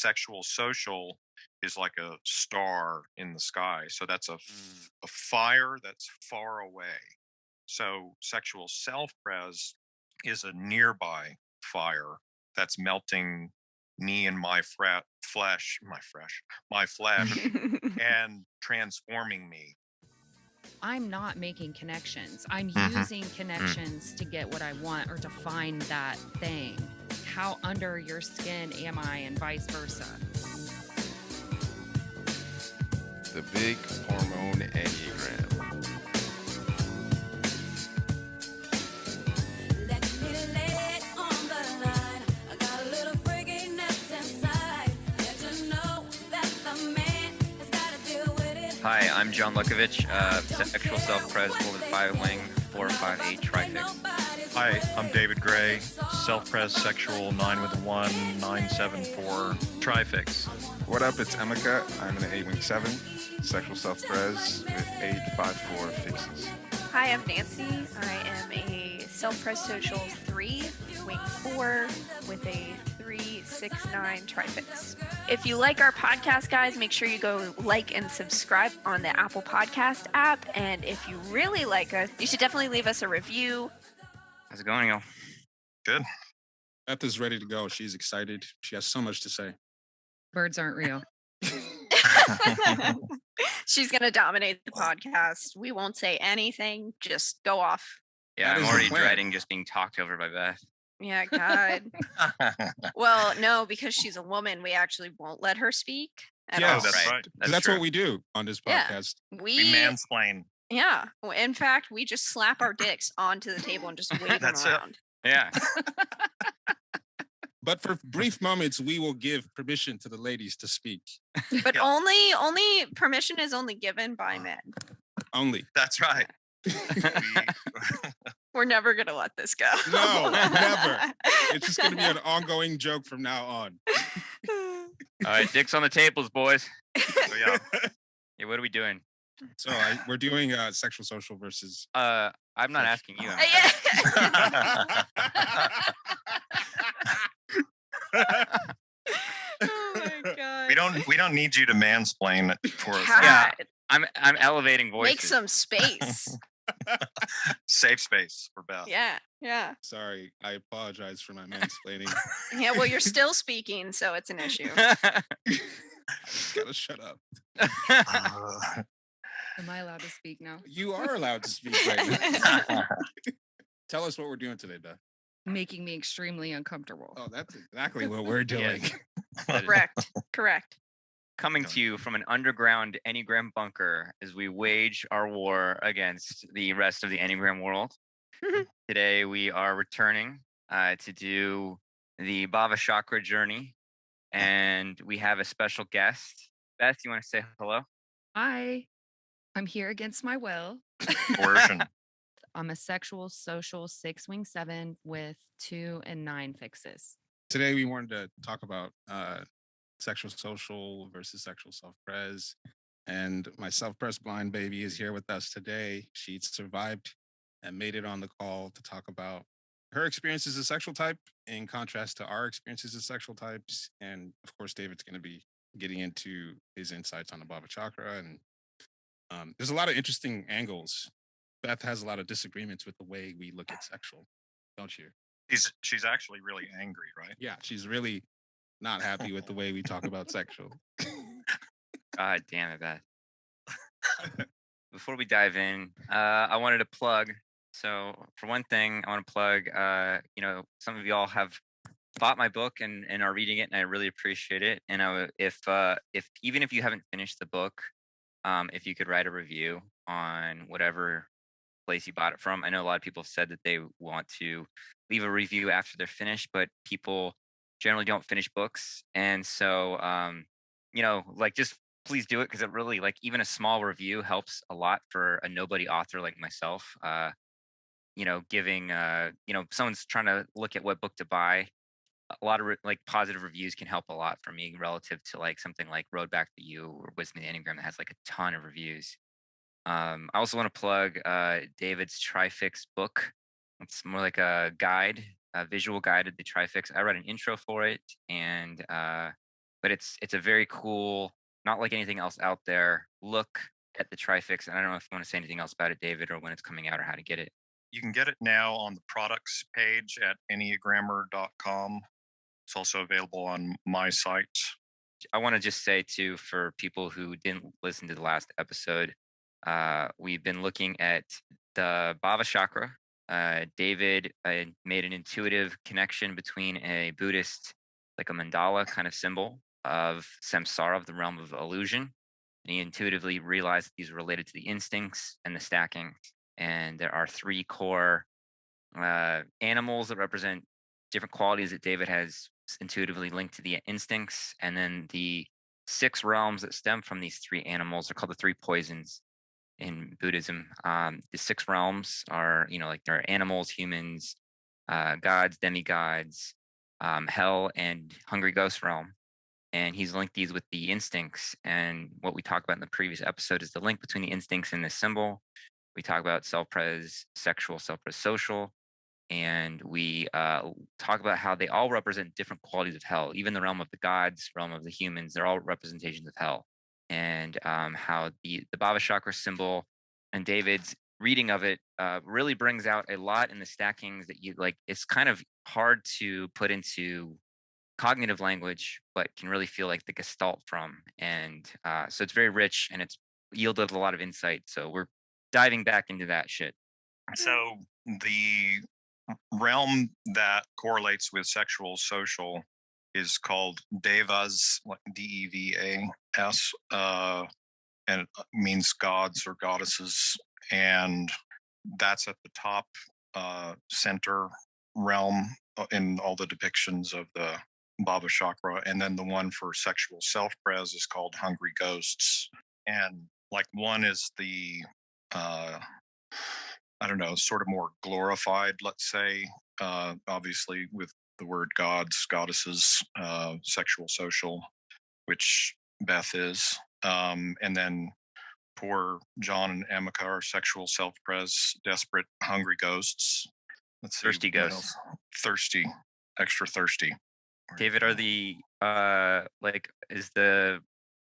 sexual social is like a star in the sky. So that's a fire that's far away. So sexual self-pres is a nearby fire that's melting me and my flesh, and transforming me. I'm not making connections. I'm Mhm. using connections to get what I want or to find that thing. How under your skin am I, and vice versa? The big hormone enneagram. Hi, I'm John Lukovich, sexual self-pres 4-5 wing 458 trifix. Hi, I'm David Gray, self-pres sexual 9-1 974 trifix. What up? It's Emeka. I'm in an 8-wing-7, sexual self-pres with 854 fixes. Hi, I'm Nancy. I am a self-pres social 3, wing 4 with a 369 trifix. If you like our podcast, guys, make sure you go like and subscribe on the Apple Podcast app. And if you really like us, you should definitely leave us a review. How's it going, y'all? Good. Beth is ready to go. She's excited. She has so much to say. Birds aren't real. She's going to dominate the podcast. We won't say anything. Just go off. Yeah, That I'm is the already plan. dreading just being talked over by Beth. Yeah, God. Well, no, because she's a woman, we actually won't let her speak at Yes. all. That's right. That's true. what we do on this Yeah. podcast. We mansplain. Yeah. In fact, we just slap our dicks onto the table and just wave them That's it. around. Yeah. But for brief moments, we will give permission to the ladies to speak. But Yeah. only permission is only given by men. Only. That's right. We're never gonna let this go. No, never. It's just going to be an ongoing joke from now on. All right, dicks on the tables, boys. So, yeah. Yeah, what are we doing? So we're doing sexual social versus. I'm not asking you. Yeah. Oh my God. We don't need you to mansplain it for us. God, Yeah. I'm elevating voices. make some space. Safe space for Beth. Yeah. Sorry, I apologize for my mansplaining. Yeah, well, you're still speaking, so it's an issue. I just gotta shut up. Am I allowed to speak now? You are allowed to speak right now. Tell us what we're doing today, Beth. Making me extremely uncomfortable. Oh, that's exactly what we're doing. Correct. Coming to you from an underground Enneagram bunker as we wage our war against the rest of the Enneagram world. Today we are returning to do the Bhavachakra journey, and we have a special guest. Beth, you want to say hello? Hi, I'm here against my will. Coercion. I'm a sexual social 6-wing-7 with 2 and 9 fixes. Today we wanted to talk about sexual social versus sexual self-pres. And my self-pres blind baby is here with us today. She survived and made it on the call to talk about her experiences as sexual type in contrast to our experiences as sexual types. And of course, David's going to be getting into his insights on the Bhavachakra. And there's a lot of interesting angles. Beth has a lot of disagreements with the way we look at sexual, don't you? She's actually really angry, right? Yeah, she's really not happy with the way we talk about sexual. God damn it, Beth. Before we dive in, I wanted to plug. So for one thing, I want to plug, some of y'all have bought my book and are reading it, and I really appreciate it. And if even if you haven't finished the book, if you could write a review on whatever place you bought it from. I know a lot of people have said that they want to leave a review after they're finished, but people generally don't finish books. And so, just please do it, because it really, even a small review helps a lot for a nobody author like myself. Giving, someone's trying to look at what book to buy. A lot of positive reviews can help a lot for me relative to something like Road Back to You or Wisdom of the Enneagram that has a ton of reviews. I also want to plug David's Trifix book. It's more like a guide, a visual guide of the Trifix. I read an intro for it, and but it's a very cool, not like anything else out there, look at the trifix. And I don't know if you want to say anything else about it, David, or when it's coming out or how to get it. You can get it now on the products page at enneagrammer.com. It's also available on my site. I want to just say too, for people who didn't listen to the last episode, we've been looking at the Bhavachakra. David made an intuitive connection between a Buddhist, like a mandala kind of symbol of samsara, of the realm of illusion. And he intuitively realized that these are related to the instincts and the stacking. And there are 3 core animals that represent different qualities that David has intuitively linked to the instincts. And then the 6 realms that stem from these 3 animals are called the 3 poisons in Buddhism. The 6 realms are, like there are animals, humans, gods, demigods, hell, and hungry ghost realm. And he's linked these with the instincts. And what we talked about in the previous episode is the link between the instincts and the symbol. We talk about self-pres sexual, self-pres social, and we talk about how they all represent different qualities of hell. Even the realm of the gods, realm of the humans, they're all representations of hell. And how the Bhavachakra symbol and David's reading of it really brings out a lot in the stackings that you like. It's kind of hard to put into cognitive language, but can really feel like the gestalt from. And so it's very rich and it's yielded a lot of insight. So we're diving back into that shit. So the realm that correlates with sexual social is called devas, like Devas, and it means gods or goddesses, and that's at the top center realm in all the depictions of the Bhavachakra. And then the one for sexual self-pres is called hungry ghosts. And like one is the I don't know, sort of more glorified, let's say, obviously with the word gods, goddesses, sexual social, which Beth is. And then poor John and Emika are sexual self-pres, desperate, hungry ghosts. Let's see. Thirsty ghosts. Thirsty, extra thirsty. David, are the like is the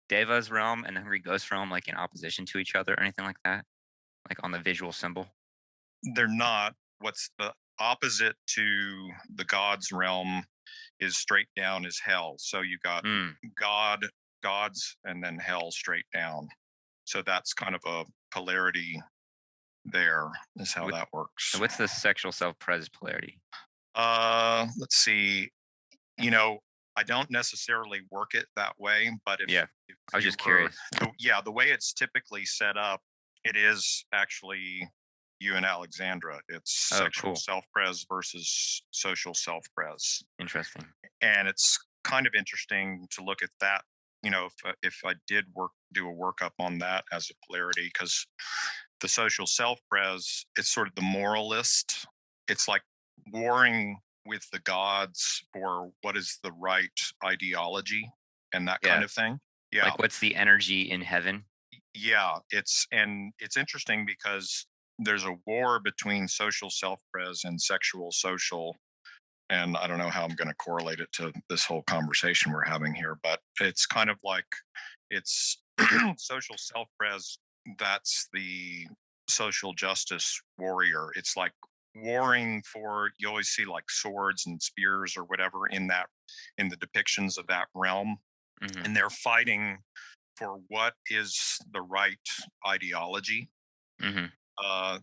Deva's realm and the hungry ghost realm like in opposition to each other or anything like that? Like on the visual symbol? They're not. What's the opposite to the gods realm is straight down is hell. So you got gods, and then hell straight down. So that's kind of a polarity there is how that works. So what's the sexual self-pres polarity? Let's see. I don't necessarily work it that way, but if I was just curious. The way it's typically set up, it is actually you and Alexandra. It's sexual self-pres versus social self-pres. Interesting. And it's kind of interesting to look at that. If I did do a workup on that as a polarity, because the social self-pres, it's sort of the moralist. It's like warring with the gods for what is the right ideology and that kind of thing. Yeah. Like what's the energy in heaven? Yeah. It's interesting because there's a war between social self-pres and sexual social. And I don't know how I'm going to correlate it to this whole conversation we're having here, but it's kind of like it's social self-pres. That's the social justice warrior. It's like warring for, you always see like swords and spears or whatever in the depictions of that realm. Mm-hmm. And they're fighting for what is the right ideology. Mm-hmm.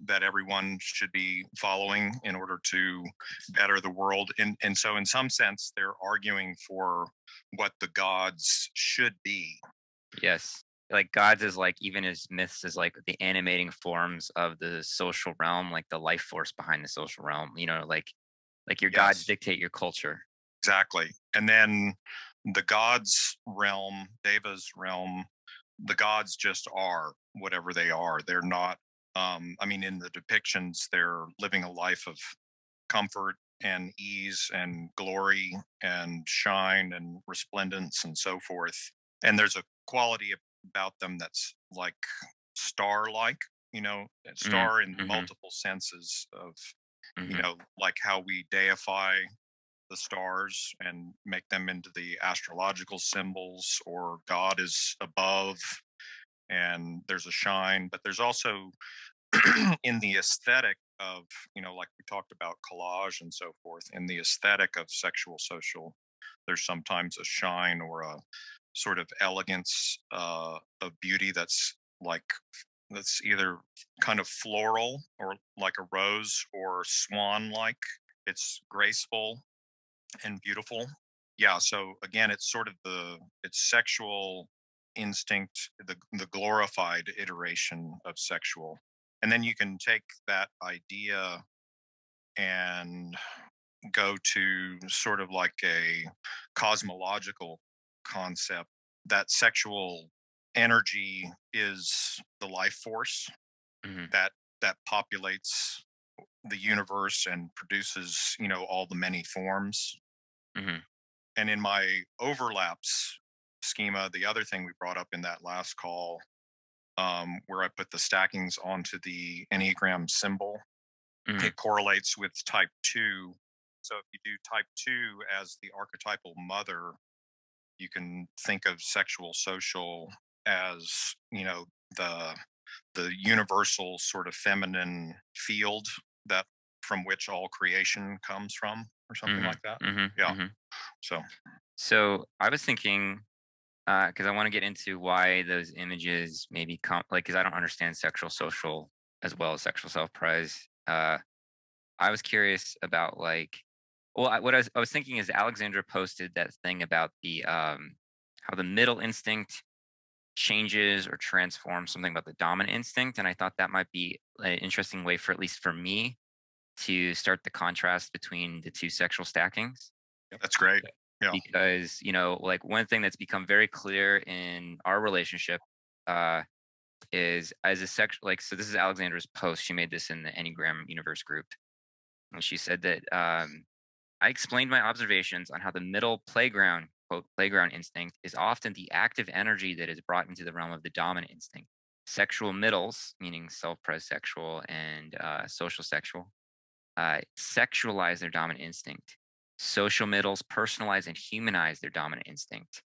That everyone should be following in order to better the world. And so in some sense, they're arguing for what the gods should be. Yes. Like gods is like, even as myths is like the animating forms of the social realm, like the life force behind the social realm, like your gods dictate your culture. Exactly. And then the gods realm, Deva's realm, the gods just are whatever they are. They're not, in the depictions, they're living a life of comfort and ease and glory and shine and resplendence and so forth. And there's a quality about them that's like star-like, star in multiple senses of, like how we deify the stars and make them into the astrological symbols, or God is above and there's a shine. But there's also in the aesthetic of, like we talked about collage and so forth, in the aesthetic of sexual social, there's sometimes a shine or a sort of elegance of beauty that's either kind of floral or like a rose or swan like. It's graceful and beautiful. Yeah, so again, it's sort of it's sexual instinct, the glorified iteration of sexual. And then you can take that idea and go to sort of like a cosmological concept that sexual energy is the life force Mhm. that populates the universe and produces, all the many forms. Mhm. And in my overlaps schema, the other thing we brought up in that last call, where I put the stackings onto the Enneagram symbol, Mhm. it correlates with type 2. So if you do type 2 as the archetypal mother, you can think of sexual social as, the universal sort of feminine field that from which all creation comes from, or something Mhm. like that. Mhm. Yeah. Mhm. So So I was thinking, because I want to get into why those images maybe like, because I don't understand sexual social as well as sexual self-praise. I was curious about like, well, what I was thinking is Alexandra posted that thing about the how the middle instinct changes or transforms something about the dominant instinct, and I thought that might be an interesting way for, at least for me, to start the contrast between the two sexual stackings. that's great. Yeah. Because like one thing that's become very clear in our relationship uh is as a sex, like, so this is Alexandra's post. She made this in the Enneagram Universe group, and she said that I explained my observations on how the middle playground, quote, playground instinct is often the active energy that is brought into the realm of the dominant instinct. Sexual middles, meaning self-pres sexual and social sexual, sexualize their dominant instinct. Social middles personalize and humanize their dominant instinct.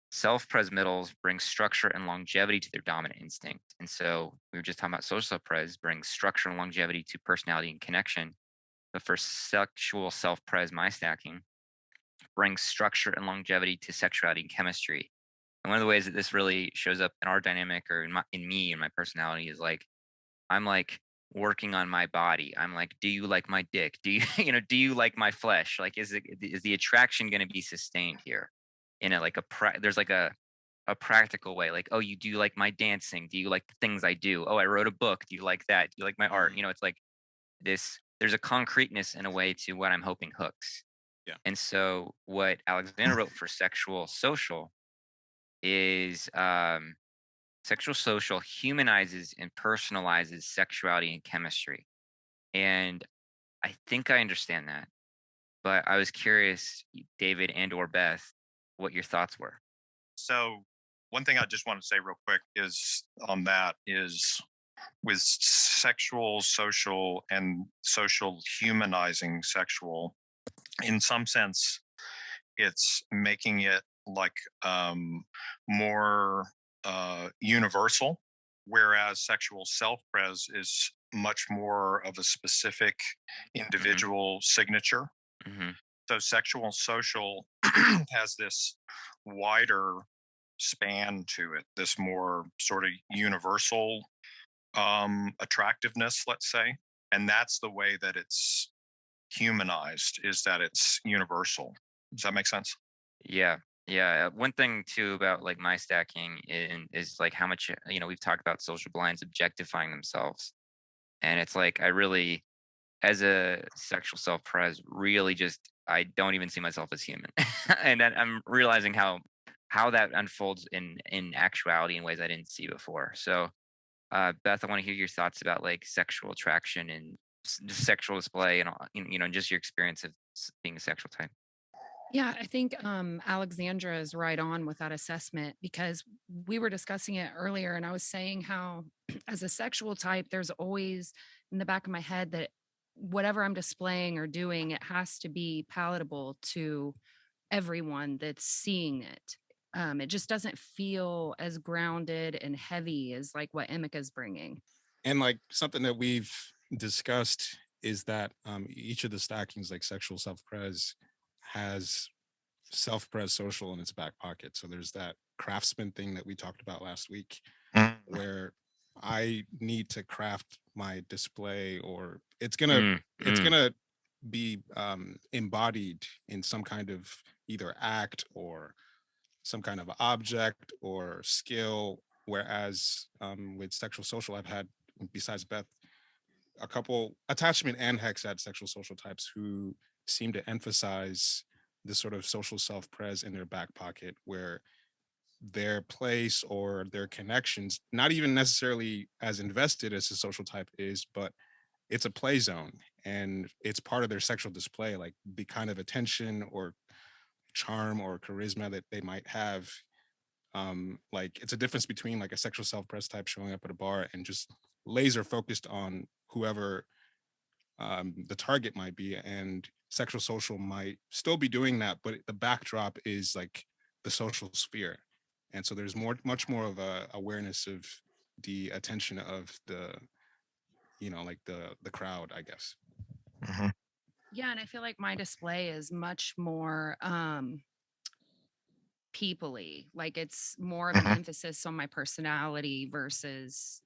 Self-pres middles bring structure and longevity to their dominant instinct. And so we were just talking about social pres brings structure and longevity to personality and connection. But for sexual self-pres, my stacking brings structure and longevity to sexuality and chemistry. And one of the ways that this really shows up in our dynamic, or in me and my personality, is like I'm like working on my body. I'm like, do you like my dick? Do you do you like my flesh? Like, is the attraction going to be sustained here? In a like there's like a practical way. Like, oh, you do you like my dancing? Do you like the things I do? Oh, I wrote a book. Do you like that? Do you like my art? It's like this. There's a concreteness in a way to what I'm hoping hooks. Yeah. And so what Alexander wrote for sexual social is sexual social humanizes and personalizes sexuality and chemistry. And I think I understand that. But I was curious, David and or Beth, what your thoughts were. So one thing I just want to say real quick is on that is with sexual, social, and social humanizing sexual, in some sense, it's making it like more universal, whereas sexual self-pres is much more of a specific individual signature. Mm-hmm. So sexual social has this wider span to it, this more sort of universal attractiveness, let's say. And that's the way that it's humanized, is that it's universal. Does that make sense? Yeah. Yeah. One thing too about like my stacking is like how much, we've talked about social blinds objectifying themselves. And it's like, I really, as a sexual self-pres, really just, I don't even see myself as human. And then I'm realizing how that unfolds in actuality in ways I didn't see before. So Beth, I want to hear your thoughts about like sexual attraction and sexual display and all, just your experience of being a sexual type. Yeah, I think Alexandra is right on with that assessment, because we were discussing it earlier and I was saying how as a sexual type, there's always in the back of my head that whatever I'm displaying or doing, it has to be palatable to everyone that's seeing it. It just doesn't feel as grounded and heavy as like what Emika's bringing. And like something that we've discussed is that each of the stackings, like sexual self-pres, has self-pres social in its back pocket. So there's that craftsman thing that we talked about last week, where I need to craft my display, or it's gonna be embodied in some kind of either act or some kind of object or skill. Whereas with sexual social, I've had, besides Beth, a couple attachment and hex had sexual social types who seem to emphasize this sort of social self-pres in their back pocket, where their place or their connections, not even necessarily as invested as a social type is, but it's a play zone and it's part of their sexual display, like the kind of attention or charm or charisma that they might have. Like it's a difference between like a sexual self-pres type showing up at a bar and just laser focused on whoever the target might be, and sexual social might still be doing that, but the backdrop is like the social sphere. And so there's much more of a awareness of the attention of the, like the crowd, I guess. Mm-hmm. Yeah, and I feel like my display is much more people-y. Like it's more of an emphasis on my personality versus,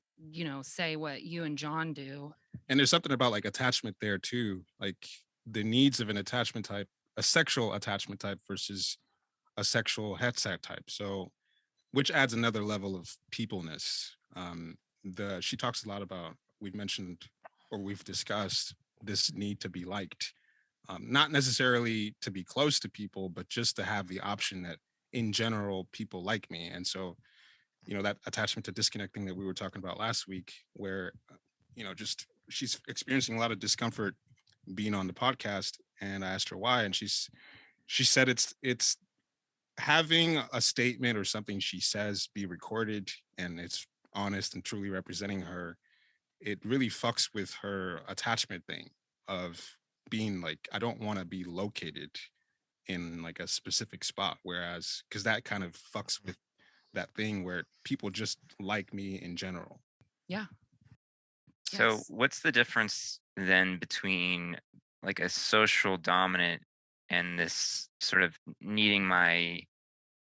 say what you and John do. And there's something about like attachment there too, like the needs of an attachment type, a sexual attachment type versus a sexual headset type. So, which adds another level of peopleness. She talks a lot about, we've mentioned or we've discussed this need to be liked, not necessarily to be close to people, but just to have the option that in general people like me. And so, that attachment to disconnecting that we were talking about last week, where just she's experiencing a lot of discomfort being on the podcast, and I asked her why, and she said it's having a statement or something she says be recorded and it's honest and truly representing her. It really fucks with her attachment thing of being like, I don't want to be located in like a specific spot, whereas because that kind of fucks with that thing where people just like me in general. Yeah. So Yes. what's the difference then between like a social dominant and this sort of needing my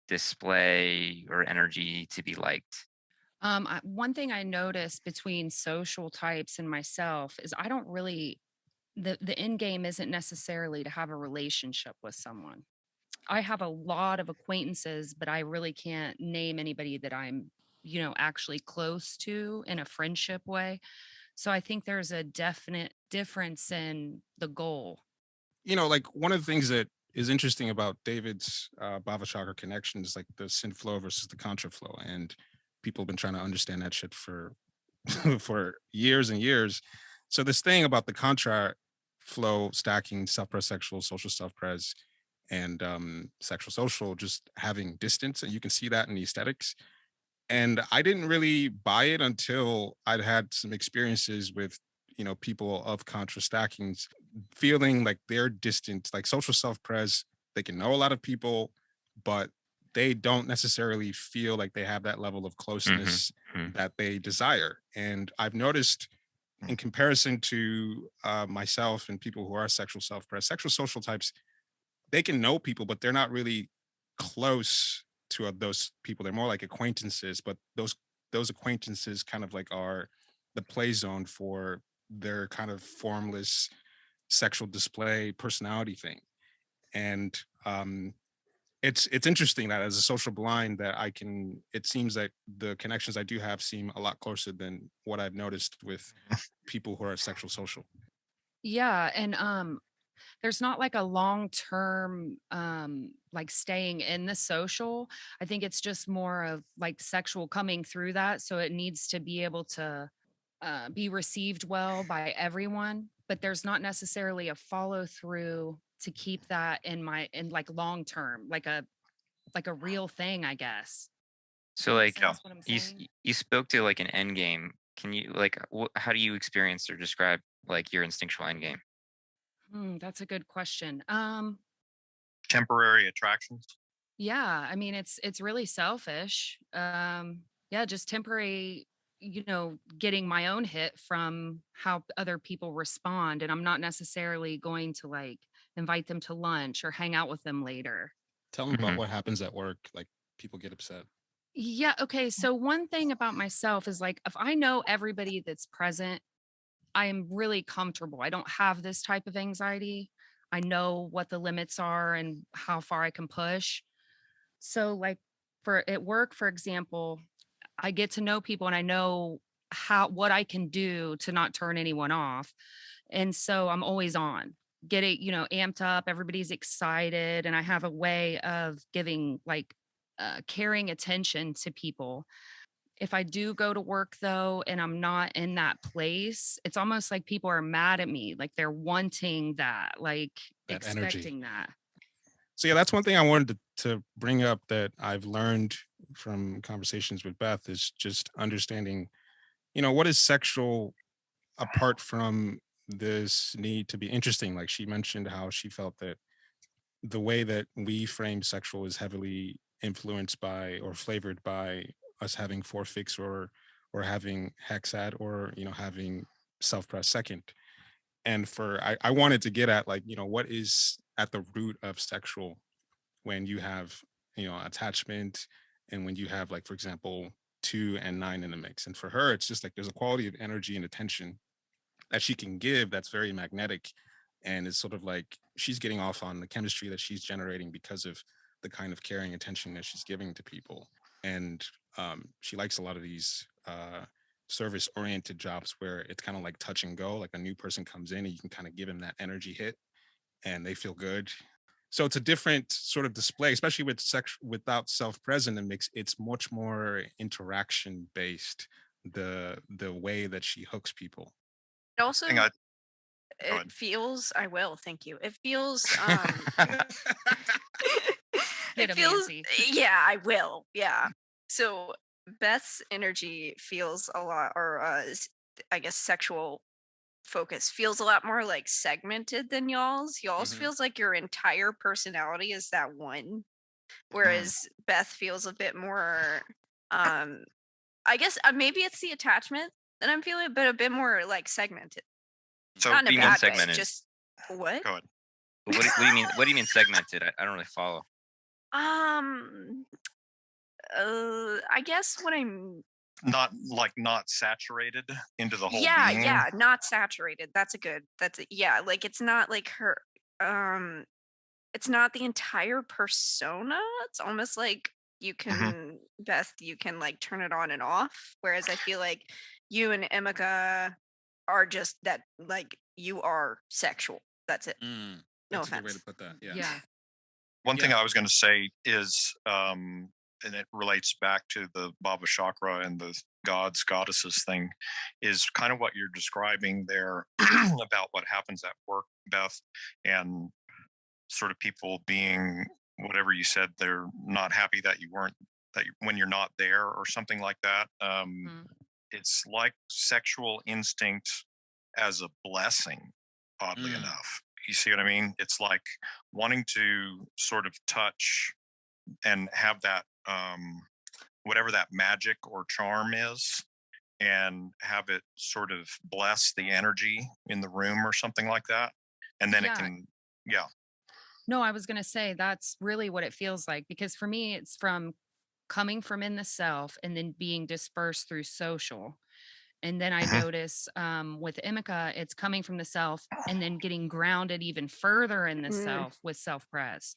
display or energy to be liked? One thing I noticed between social types and myself is I don't really, the end game isn't necessarily to have a relationship with someone. I have a lot of acquaintances, but I really can't name anybody that I'm, actually close to in a friendship way. So I think there's a definite difference in the goal. Like one of the things that is interesting about David's Bhavachakra connection is like the syn flow versus the contra flow. And people have been trying to understand that shit for for years and years. So this thing about the contra flow stacking self-pres sexual, social self-pres, and sexual social just having distance, and you can see that in the aesthetics. And I didn't really buy it until I'd had some experiences with people of contra stackings feeling like they're distant, like social self-pres, they can know a lot of people, but they don't necessarily feel like they have that level of closeness that they desire. And I've noticed in comparison to myself and people who are sexual self-pres, sexual social types, they can know people, but they're not really close to those people. They're more like acquaintances, but those acquaintances kind of like are the play zone for their kind of formless sexual display personality thing. And it's interesting that as a social blind that it seems that the connections I do have seem a lot closer than what I've noticed with people who are sexual social. Yeah. And there's not like a long-term like staying in the social. I think it's just more of like sexual coming through that. So it needs to be able to be received well by everyone, but there's not necessarily a follow through to keep that in like long term, like a real thing, I guess. So like That's what I'm saying. you spoke to like an end game. can you like how do you experience or describe like your instinctual end game? That's a good question. Temporary attractions. Yeah, I mean it's really selfish. Yeah, just temporary, getting my own hit from how other people respond, and I'm not necessarily going to like invite them to lunch or hang out with them later. Tell them about Mhm. what happens at work. Like people get upset. Yeah, okay. So one thing about myself is like if I know everybody that's present, I am really comfortable. I don't have this type of anxiety. I know what the limits are and how far I can push. So like for at work, for example, I get to know people and I know what I can do to not turn anyone off. And so I'm always on, getting, amped up. Everybody's excited. And I have a way of giving like caring attention to people. If I do go to work though, and I'm not in that place, it's almost like people are mad at me. Like they're wanting that, like That energy. expecting that. So yeah, that's one thing I wanted to bring up that I've learned from conversations with Beth is just understanding, what is sexual apart from this need to be interesting. Like she mentioned how she felt that the way that we frame sexual is heavily influenced by or flavored by us having forefix or having hexad or having self-press second. And I wanted to get at like, what is at the root of sexual when you have, attachment and when you have like, for example, 2 and 9 in the mix. And for her, it's just like there's a quality of energy and attention that she can give that's very magnetic. And it's sort of like she's getting off on the chemistry that she's generating because of the kind of caring attention that she's giving to people. And she likes a lot of these service oriented jobs where it's kind of like touch and go, like a new person comes in and you can kind of give them that energy hit and they feel good. So it's a different sort of display, especially with sex without self-present. It's much more interaction based, the way that she hooks people. It also Hang on. Go it ahead. feels I will, thank you. It feels Get it 'em, feels Nancy. yeah, I will. Yeah. So Beth's energy feels a lot or I guess sexual focus feels a lot more like segmented than y'all's. Y'all's Mhm. feels like your entire personality is that one, Mm. whereas Beth feels a bit more um I guess maybe it's the attachment that I'm feeling, but a bit more like segmented. So Not in What do a you mean bad way. segmented? Just what? go ahead. What do you mean? What do you mean segmented? I don't really follow. Um I guess what I'm Not saturated into the whole yeah, being. yeah, not saturated. That's it. Yeah, like it's not like her um it's not the entire persona. It's almost like you Hmm. can Beth, you can like turn it on and off. Whereas I feel like you and Emeka are just that like you are sexual. That's it. No That's a good way offense. to put that. Yeah. Yeah. One thing Yeah. I was going to say is, and it relates back to the Bhavachakra and the gods, goddesses thing, is kind of what you're describing there about what happens at work, Beth, and sort of people being whatever you said, they're not happy that you weren't, when you're not there or something like that. Mm. It's like sexual instinct as a blessing, oddly enough. You see what I mean? It's like wanting to sort of touch and have that whatever that magic or charm is, and have it sort of bless the energy in the room or something like that, and then it Yeah. can, yeah. No, I was going to say that's really what it feels like because for me, it's from coming from in the self and then being dispersed through social. And then I Mhm. notice with Emeka, it's coming from the self and then getting grounded even further in the Mm, self with self pres.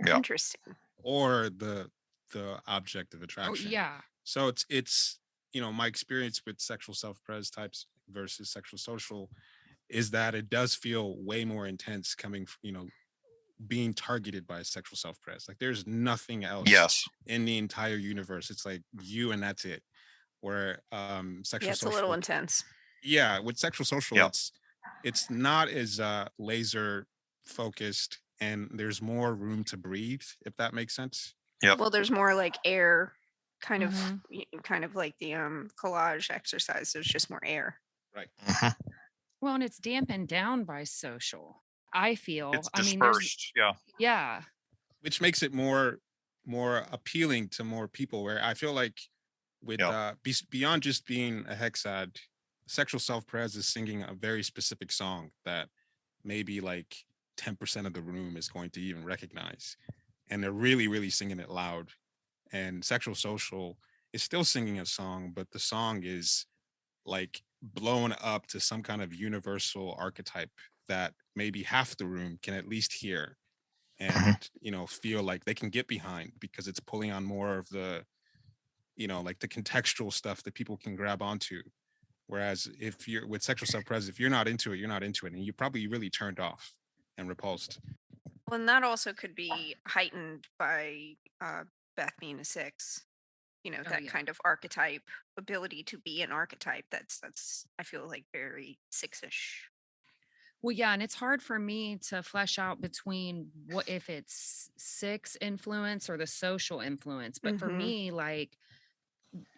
Yeah. interesting. Or the object of Oh, attraction. yeah. So it's my experience with sexual self-pres types versus sexual social is that it does feel way more intense coming being targeted by a sexual self-pres. Like there's nothing else Yes. in the entire universe. It's like you and that's it. Where sexual Yeah, it's a little social, intense. yeah, with sexual social, Yeah. it's not as laser focused and there's more room to breathe, if that makes sense. Yep. Well, there's more like air kind of Mhm. kind of like the collage exercise. There's just more air. Right. Well, and it's dampened down by social. I feel. It's I mean, there's dispersed. Yeah. yeah. Which makes it more appealing to more people. Where I feel like with Yeah. beyond just being a hexad, sexual self-pres is singing a very specific song that maybe like 10% of the room is going to even recognize, and they're really really singing it loud. And sexual social is still singing a song, but the song is like blown up to some kind of universal archetype that maybe half the room can at least hear and feel like they can get behind, because it's pulling on more of the like the contextual stuff that people can grab onto. Whereas if you're with sexual self-pres, if you're not into it, you're not into it, and you probably really turned off and repulsed. Well, and that also could be heightened by Beth being a 6. That yeah. kind of archetype ability to be an archetype. That's I feel like very 6-ish. Well, yeah, and it's hard for me to flesh out between what if it's 6 influence or the social influence. But for me, like,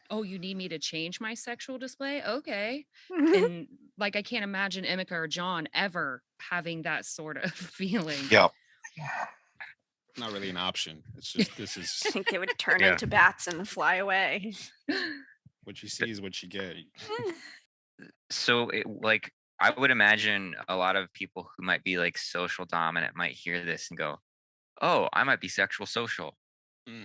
oh, you need me to change my sexual display? Okay. And like, I can't imagine Emeka or John ever having that sort of feeling. Yeah. Not really an option. It's just this I is think they would turn Yeah. into bats and fly away. what you see is what you get. So like I would imagine a lot of people who might be like social dominant might hear this and go, oh, I might be sexual social.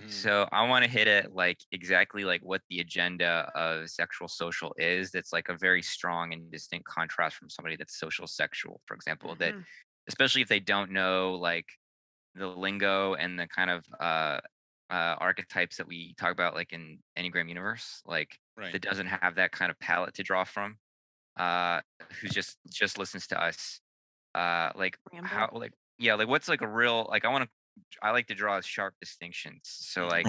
So I want to hit it like exactly like what the agenda of sexual social is. That's like a very strong and distinct contrast from somebody that's social sexual, for example, that especially if they don't know like the lingo and the kind of archetypes that we talk about like in Enneagram universe, like Right. that doesn't have that kind of palette to draw from, who just listens to us. Like Rambo. how like yeah, like what's like a real like I like to draw sharp distinctions. So like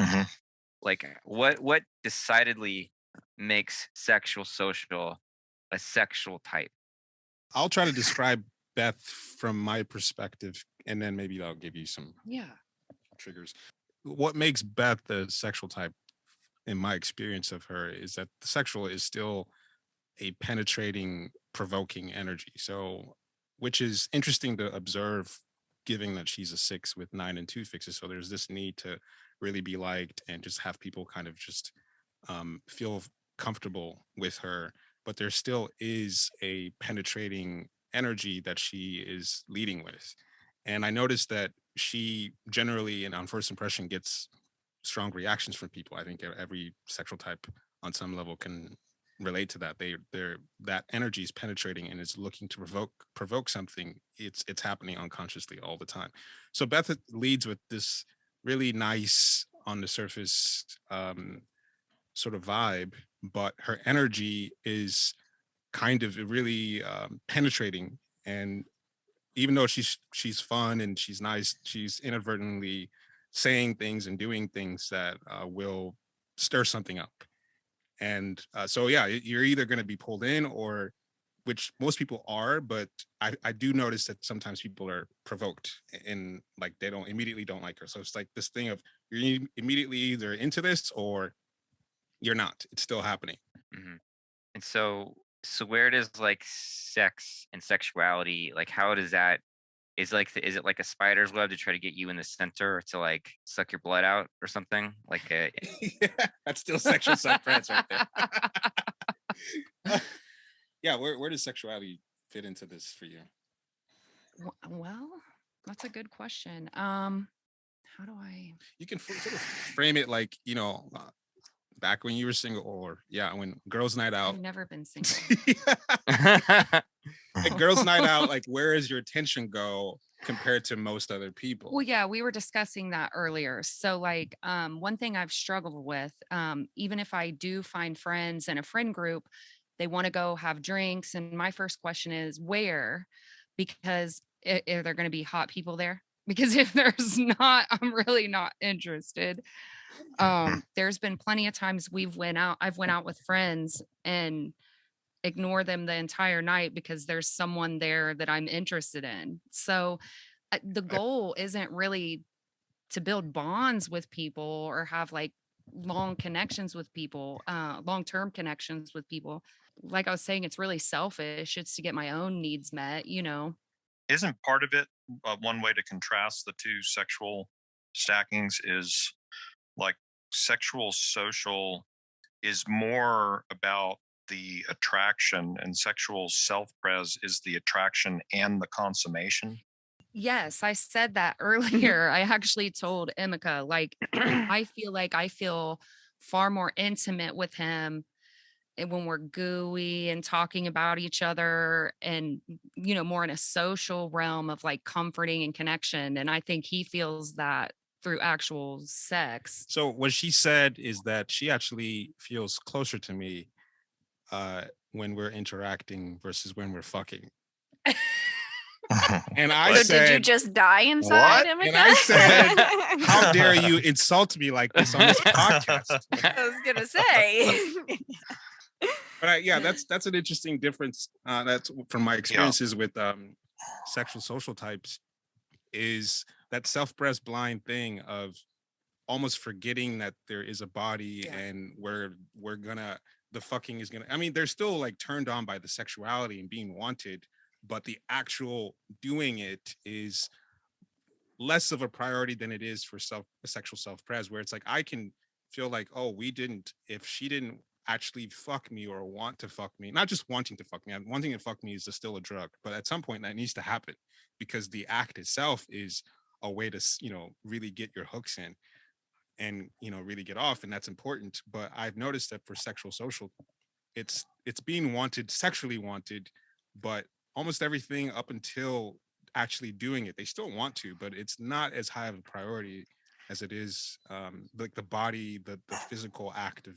like what decidedly makes sexual social a sexual type? I'll try to describe Beth from my perspective, and then maybe I'll give you some Yeah. triggers. What makes Beth the sexual type, in my experience of her, is that the sexual is still a penetrating, provoking energy. So, which is interesting to observe, given that she's a 6 with 9 and 2 fixes. So there's this need to really be liked and just have people kind of just feel comfortable with her. But there still is a penetrating energy that she is leading with. And I noticed that she generally, and on first impression, gets strong reactions from people. I think every sexual type on some level can relate to that. They're that energy is penetrating and it's looking to provoke something. It's happening unconsciously all the time. So Beth leads with this really nice on the surface sort of vibe, but her energy is kind of really penetrating. And even though she's fun and she's nice, she's inadvertently saying things and doing things that will stir something up. And so yeah, you're either going to be pulled in, or which most people are, but I do notice that sometimes people are provoked and like they immediately don't like her. So it's like this thing of you're immediately either into this or you're not. It's still happening. And so where does like sex and sexuality, like how does that is it like a spider's web to try to get you in the center to like suck your blood out or something like a Yeah, that's still sexual self-pres right there. Yeah, where does sexuality fit into this for you? Well, that's a good question. How do I? You can sort of frame it like, back when you were single, or when girls' night out. I've never been single. Like girls' night out, like where does your attention go compared to most other people? Well, yeah, we were discussing that earlier. So like one thing I've struggled with, even if I do find friends in a friend group, they want to go have drinks. And my first question is where? Because are there going to be hot people there? Because if there's not, I'm really not interested. There's been plenty of times I've went out with friends and ignore them the entire night because there's someone there that I'm interested in. So the goal isn't really to build bonds with people or have like long connections with people, long-term connections with people. Like I was saying, it's really selfish. It's to get my own needs met, you know. Isn't part of it one way to contrast the two sexual stackings is like sexual social is more about the attraction, and sexual self-pres is the attraction and the consummation. Yes, I said that earlier. I actually told Emika, like, I feel far more intimate with him and when we're gooey and talking about each other and, you know, more in a social realm of like comforting and connection. And I think he feels that through actual sex. So what she said is that she actually feels closer to me when we're interacting versus when we're fucking. And I So said, did you just die inside, Emika? And I said, how dare you insult me like this on this podcast? I was gonna say. But yeah, that's an interesting difference. That's from my experiences with sexual social types, is that self-pres blind thing of almost forgetting that there is a body and we're gonna, the fucking is gonna, I mean, they're still like turned on by the sexuality and being wanted, but the actual doing it is less of a priority than it is for sexual self-pres, where it's like I can feel like, oh, if she didn't actually fuck me or want to fuck me, not just wanting to fuck me, wanting to fuck me is still a drug, but at some point that needs to happen because the act itself is a way to, you know, really get your hooks in and, you know, really get off, and that's important. But I've noticed that for sexual social, it's being wanted, sexually wanted, but almost everything up until actually doing it, they still want to, but it's not as high of a priority as it is like the body, the physical act of,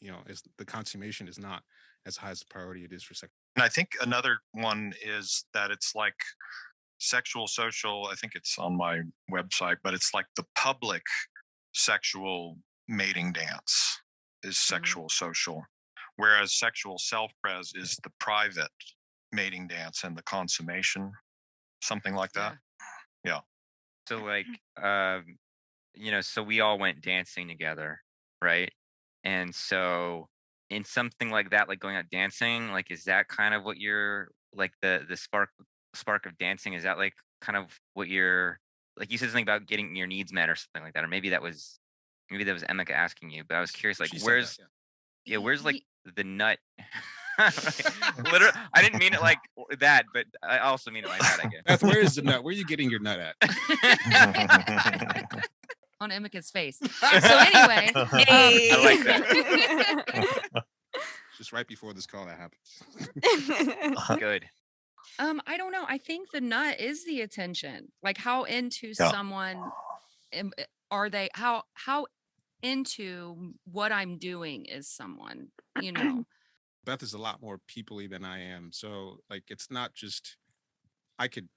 you know, is the consummation is not as high as the priority it is for sex. And I think another one is that it's like sexual social, I think it's on my website, but it's like the public sexual mating dance is sexual social, whereas sexual self-pres is the private mating dance and the consummation, something like that. Yeah. So like, you know, so we all went dancing together, right? And so in something like that, like going out dancing, like, is that kind of what you're like the spark of dancing? Is that like kind of what you're like, you said something about getting your needs met or something like that, or maybe that was Emika asking you, but I was curious, like, where's like the nut? Literally, I didn't mean it like that, but I also mean it like that, I guess. Beth, where is the nut? Where are you getting your nut at? On Emika's face. So anyway, I like that. Just right before this call that happened. Good. I don't know. I think the nut is the attention. Like, how into someone are they? How into what I'm doing is someone, you know? Beth is a lot more people-y than I am. So like, it's not just, I could,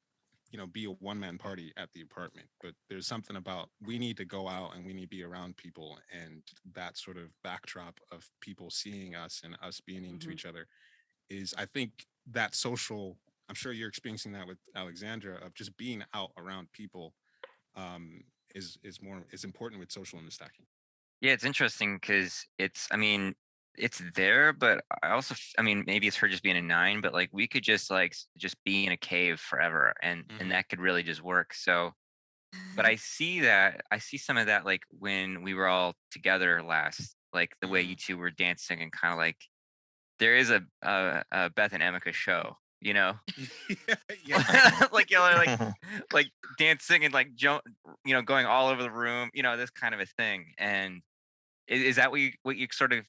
you know, be a one-man party at the apartment, but there's something about, we need to go out and we need to be around people. And that sort of backdrop of people seeing us and us being into each other is, I think that social, I'm sure you're experiencing that with Alexandra, of just being out around people is important with social in the stacking. Yeah, it's interesting because it's there, but I mean, maybe it's her just being a 9, but like we could just be in a cave forever, and that could really just work. So, but I see some of that like when we were all together last, like the way you two were dancing and kind of like there is a Beth and Emika show, you know, like like dancing and like you know, going all over the room, you know, this kind of a thing. And is that what you sort of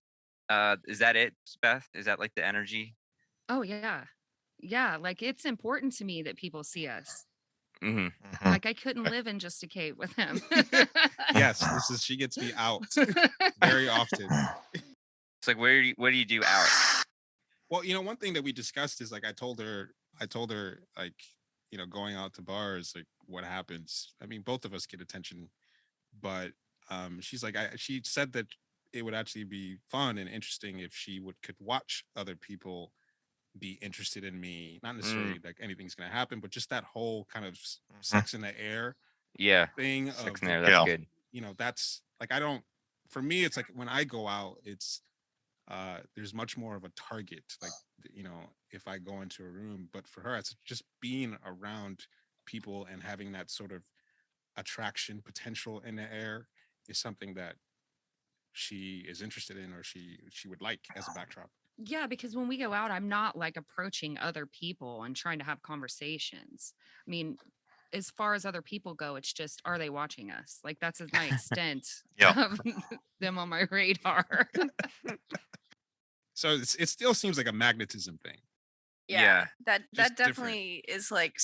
is that it, Beth? Is that like the energy? Oh yeah. Yeah. Like, it's important to me that people see us. Mm-hmm. Like, I couldn't live in just a cave with him. Yes, she gets me out very often. It's like, what do you do out? Well, you know, one thing that we discussed is like, I told her like, you know, going out to bars, like what happens. I mean, both of us get attention, but she's like, she said that it would actually be fun and interesting if she could watch other people be interested in me. Not necessarily like anything's gonna happen, but just that whole kind of sex in the air Yeah, thing. sex in the air, that's good. You know, that's like, I don't for me, it's like when I go out, it's there's much more of a target. Like, if I go into a room, but for her, it's just being around people and having that sort of attraction potential in the air is something that she is interested in, or she would like as a backdrop. Yeah, because when we go out, I'm not like approaching other people and trying to have conversations. I mean, as far as other people go, it's just, are they watching us? Like that's my extent Yeah. of them on my radar. So it still seems like a magnetism thing. Yeah. That Just different. definitely is like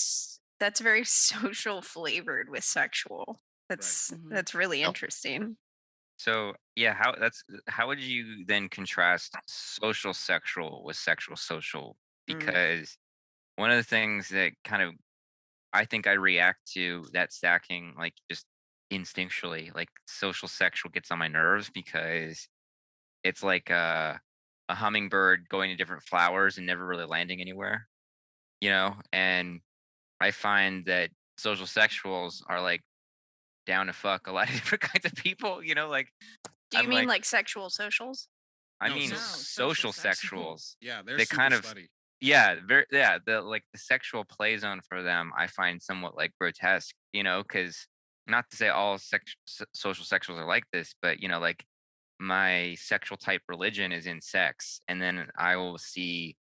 that's very social flavored with sexual. That's Mhm. that's really Yep. interesting. So how would you then contrast social sexual with sexual social? Because one of the things that kind of I think I react to that stacking like just instinctually, like social sexual gets on my nerves because it's like a hummingbird going to different flowers and never really landing anywhere, and I find that social sexuals are like down to fuck a lot of different kinds of people, like Do you I'm mean like like sexual socials? I No, mean No, social social sexual. sexuals. Yeah, they're They super kind of slutty. yeah, the sexual play zone for them I find somewhat like grotesque, because not to say all social sexuals are like this, but like my sexual type religion is in sex, and then I will see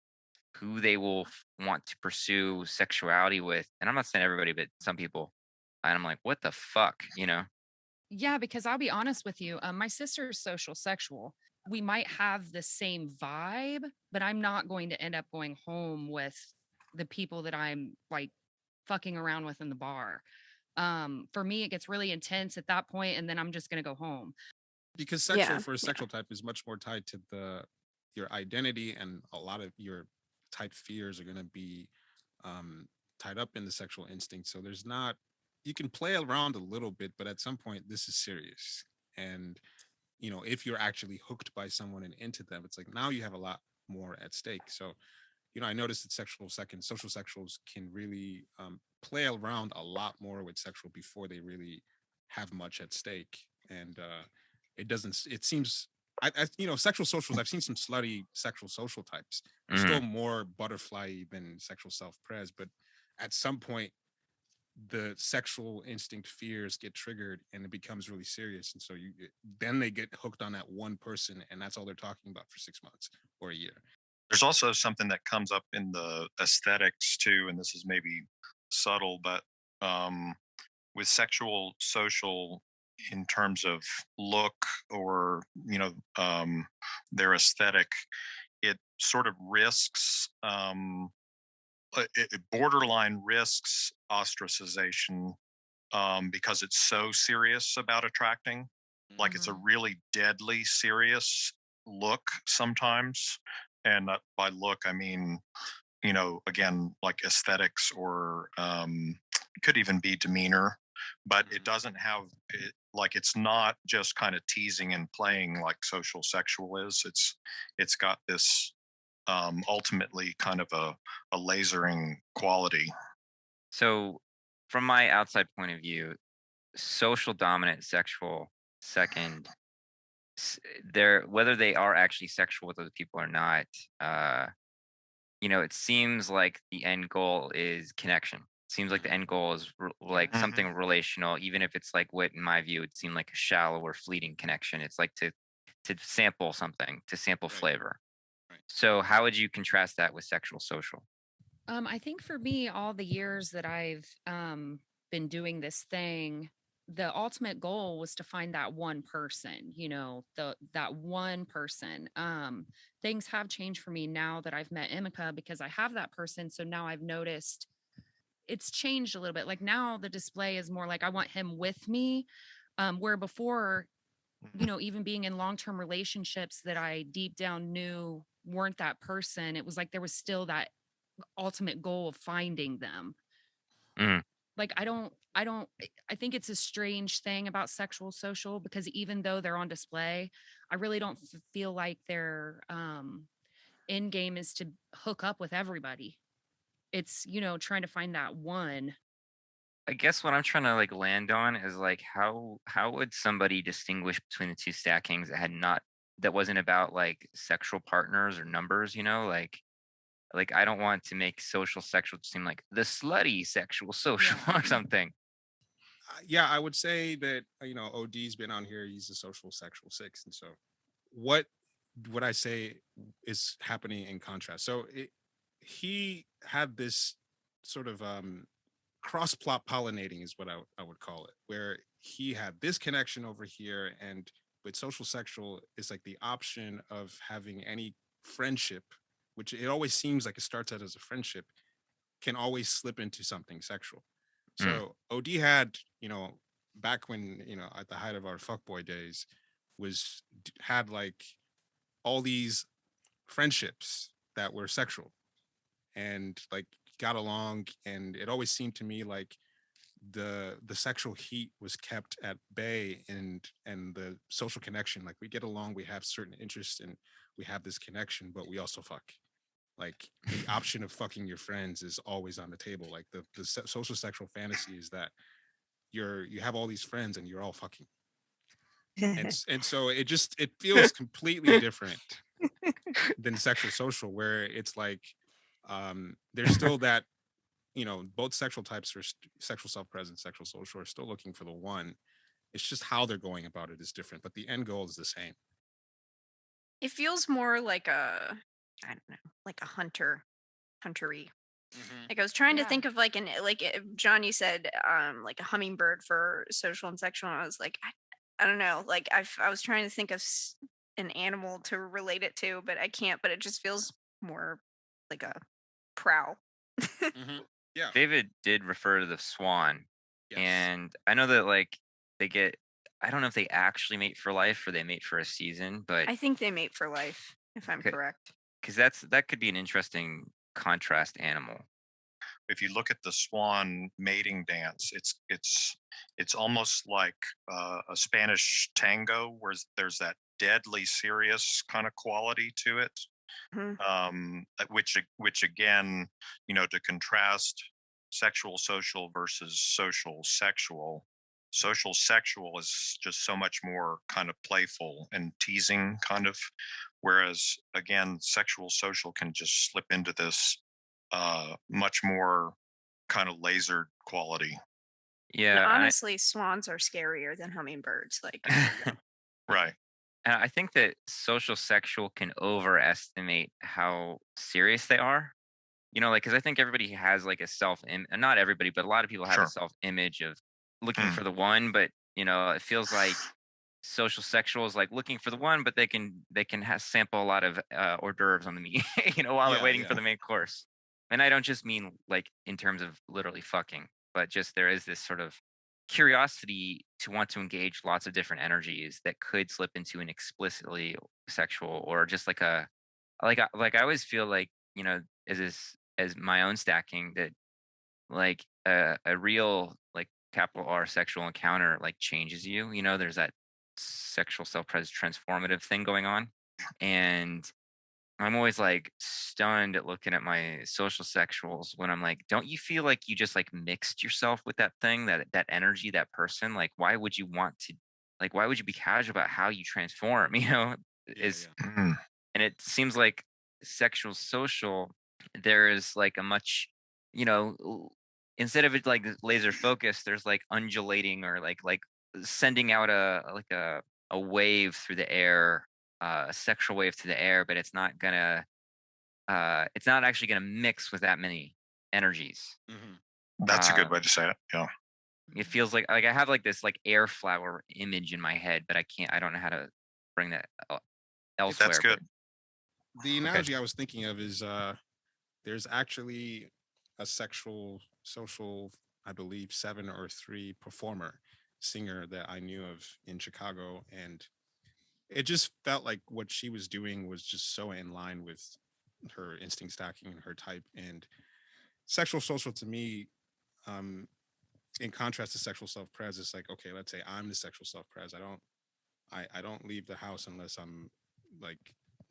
who they will want to pursue sexuality with, and I'm not saying everybody, but some people, and I'm like, what the fuck, Yeah, because I'll be honest with you, my sister's social sexual. We might have the same vibe, but I'm not going to end up going home with the people that I'm like fucking around with in the bar. For me, it gets really intense at that point, and then I'm just gonna go home. Because Yeah, sexual for a yeah. sexual type is much more tied to your identity, and a lot of your type fears are going to be um, tied up in the sexual instinct. So there's not, you can play around a little bit, but at some point this is serious. And if you're actually hooked by someone and into them, it's like now you have a lot more at stake. So I noticed that social sexuals can really play around a lot more with sexual before they really have much at stake. And it doesn't, it seems, sexual socials, I've seen some slutty sexual social types. They're Mhm. still more butterfly than sexual self-pres, but at some point, the sexual instinct fears get triggered and it becomes really serious. And so then they get hooked on that one person, and that's all they're talking about for 6 months or a year. There's also something that comes up in the aesthetics too, and this is maybe subtle, but with sexual social in terms of look or their aesthetic, it sort of risks it borderline risks ostracization because it's so serious about attracting. Like it's a Mhm. really deadly serious look sometimes. And by look, I mean, again, like aesthetics or it could even be demeanor, but it doesn't have it, like it's not just kind of teasing and playing like social sexual is. It's got this ultimately kind of a lasering quality. So from my outside point of view, social dominant sexual second, they're whether they are actually sexual with other people or not, uh it seems like the end goal is connection. It seems like the end goal is like Mhm. something relational, even if it's like what in my view it seemed like a shallow or fleeting connection. It's like to sample something, to sample Right. flavor. Right. So how would you contrast that with sexual social? I think for me, all the years that I've been doing this thing, the ultimate goal was to find that one person, that one person. Things have changed for me now that I've met Emika because I have that person. So now I've noticed it's changed a little bit. Like now the display is more like I want him with me. Where before, even being in long-term relationships that I deep down knew weren't that person, it was like there was still that ultimate goal of finding them. Mhm. Like I think it's a strange thing about sexual social because even though they're on display, I really don't feel like their end game is to hook up with everybody. It's, trying to find that one. I guess what I'm trying to like land on is like how would somebody distinguish between the two stackings that wasn't about like sexual partners or numbers, like I don't want to make social sexual seem like the slutty sexual social or something. Yeah, I would say that OD's been on here. He's a social sexual 6, and so what I say is happening in contrast. So he had this sort of cross plot pollinating is what I would call it, where he had this connection over here, and with social sexual, it's like the option of having any friendship, which it always seems like it starts out as a friendship, can always slip into something sexual. So OD had, back when, at the height of our fuckboy days, had like all these friendships that were sexual and like got along, and it always seemed to me like the sexual heat was kept at bay, and the social connection, like we get along, we have certain interests, and we have this connection, but we also fuck. Like the option of fucking your friends is always on the table. Like the social sexual fantasy is that you have all these friends and you're all fucking, and so it feels completely different than sexual social, where it's like there's still that, both sexual types are sexual self-present, sexual social are still looking for the one. It's just how they're going about it is different, but the end goal is the same. It feels more like I don't know, like a huntery. Like I was trying to think of like John, you said like a hummingbird for social and sexual, and I was like, I don't know, like I was trying to think of an animal to relate it to, but I can't. But it just feels more like a prow. Yeah. David did refer to the swan, Yes. and I know that like I don't know if they actually mate for life or they mate for a season, but I think they mate for life, if I'm correct. because that could be an interesting contrast animal. If you look at the swan mating dance, it's almost like a Spanish tango, where there's that deadly serious kind of quality to it. Which again, to contrast sexual social versus social sexual. Social sexual is just so much more kind of playful and teasing kind of, whereas again, sexual social can just slip into this much more kind of lasered quality. Yeah, and honestly, swans are scarier than hummingbirds. Like, right. And I think that social sexual can overestimate how serious they are. Like, because I think everybody has like a not everybody, but a lot of people have a self-image of looking for the one. But it feels like social sexual is like looking for the one, but they can sample a lot of hors d'oeuvres on the meat, while they're waiting for the main course. And I don't just mean like in terms of literally fucking, but just there is this sort of curiosity to want to engage lots of different energies that could slip into an explicitly sexual, or just like I always feel like, as my own stacking, that like a real like capital R sexual encounter like changes you. There's that sexual self-pres transformative thing going on, and I'm always like stunned at looking at my social sexuals when I'm like, don't you feel like you just like mixed yourself with that thing, that energy, that person? Like, why would you want to, like, why would you be casual about how you transform? And it seems like sexual social, there is like a much, instead of it like laser focus, there's like undulating, or like sending out a wave through the air, a sexual wave through the air, but it's not actually gonna mix with that many energies. That's a good way to say it. Yeah. It feels like I have like this like air flower image in my head, but I don't know how to bring that elsewhere. That's good. The analogy I was thinking of is there's actually a sexual social, I believe 7 or 3 performer singer that I knew of in Chicago, and it just felt like what she was doing was just so in line with her instinct stacking and her type. And sexual social to me, in contrast to sexual self-pres, it's like, okay, let's say I'm the sexual self-pres. I don't leave the house unless I'm like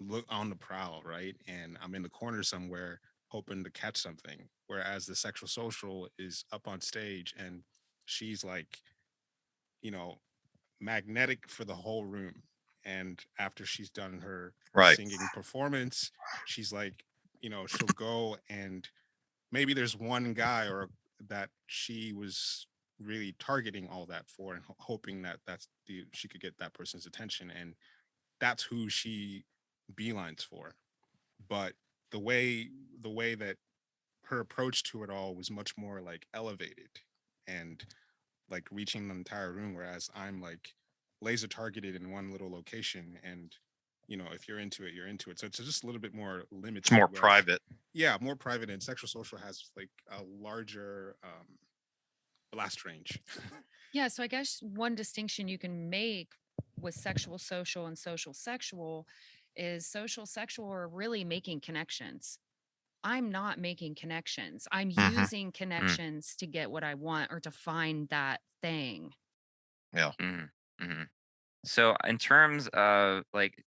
look on the prowl, right? And I'm in the corner somewhere hoping to catch something. Whereas the sexual social is up on stage and she's like, you know, magnetic for the whole room. And after she's done her Right. singing performance, she's like, you know, she'll go and maybe there's one guy or that she was really targeting all that for and hoping that she could get that person's attention, and that's who she beelines for. But the way that her approach to it all was much more like elevated and like reaching the entire room, whereas I'm like laser targeted in one little location, and you know, if you're into it, you're into it. So it's just a little bit more limited. It's more whereas- private. Yeah, more private, and sexual social has like a larger blast range. Yeah, so I guess one distinction you can make with sexual social and social sexual is social sexual are really making connections. I'm not making connections. I'm Mhm. using connections to get what I want or to find that thing. Mhm, mhm. So in terms of like,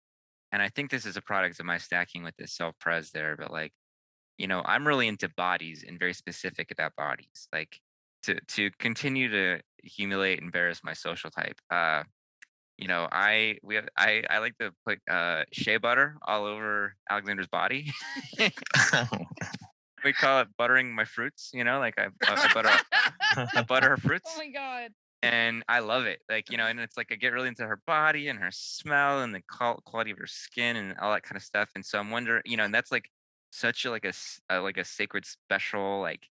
and I think this is a product of my stacking with this self-pres there, but like, you know, I'm really into bodies and very specific about bodies. Like to continue to accumulate and embarrass my social type. You know, I like to put shea butter all over Alexander's body. We call it buttering my fruits. You know, like I butter her fruits. Oh my God. And I love it. Like, you know, and it's like I get really into her body and her smell and the quality of her skin and all that kind of stuff. And so I'm wondering, you know, and that's like such a like a sacred special, like,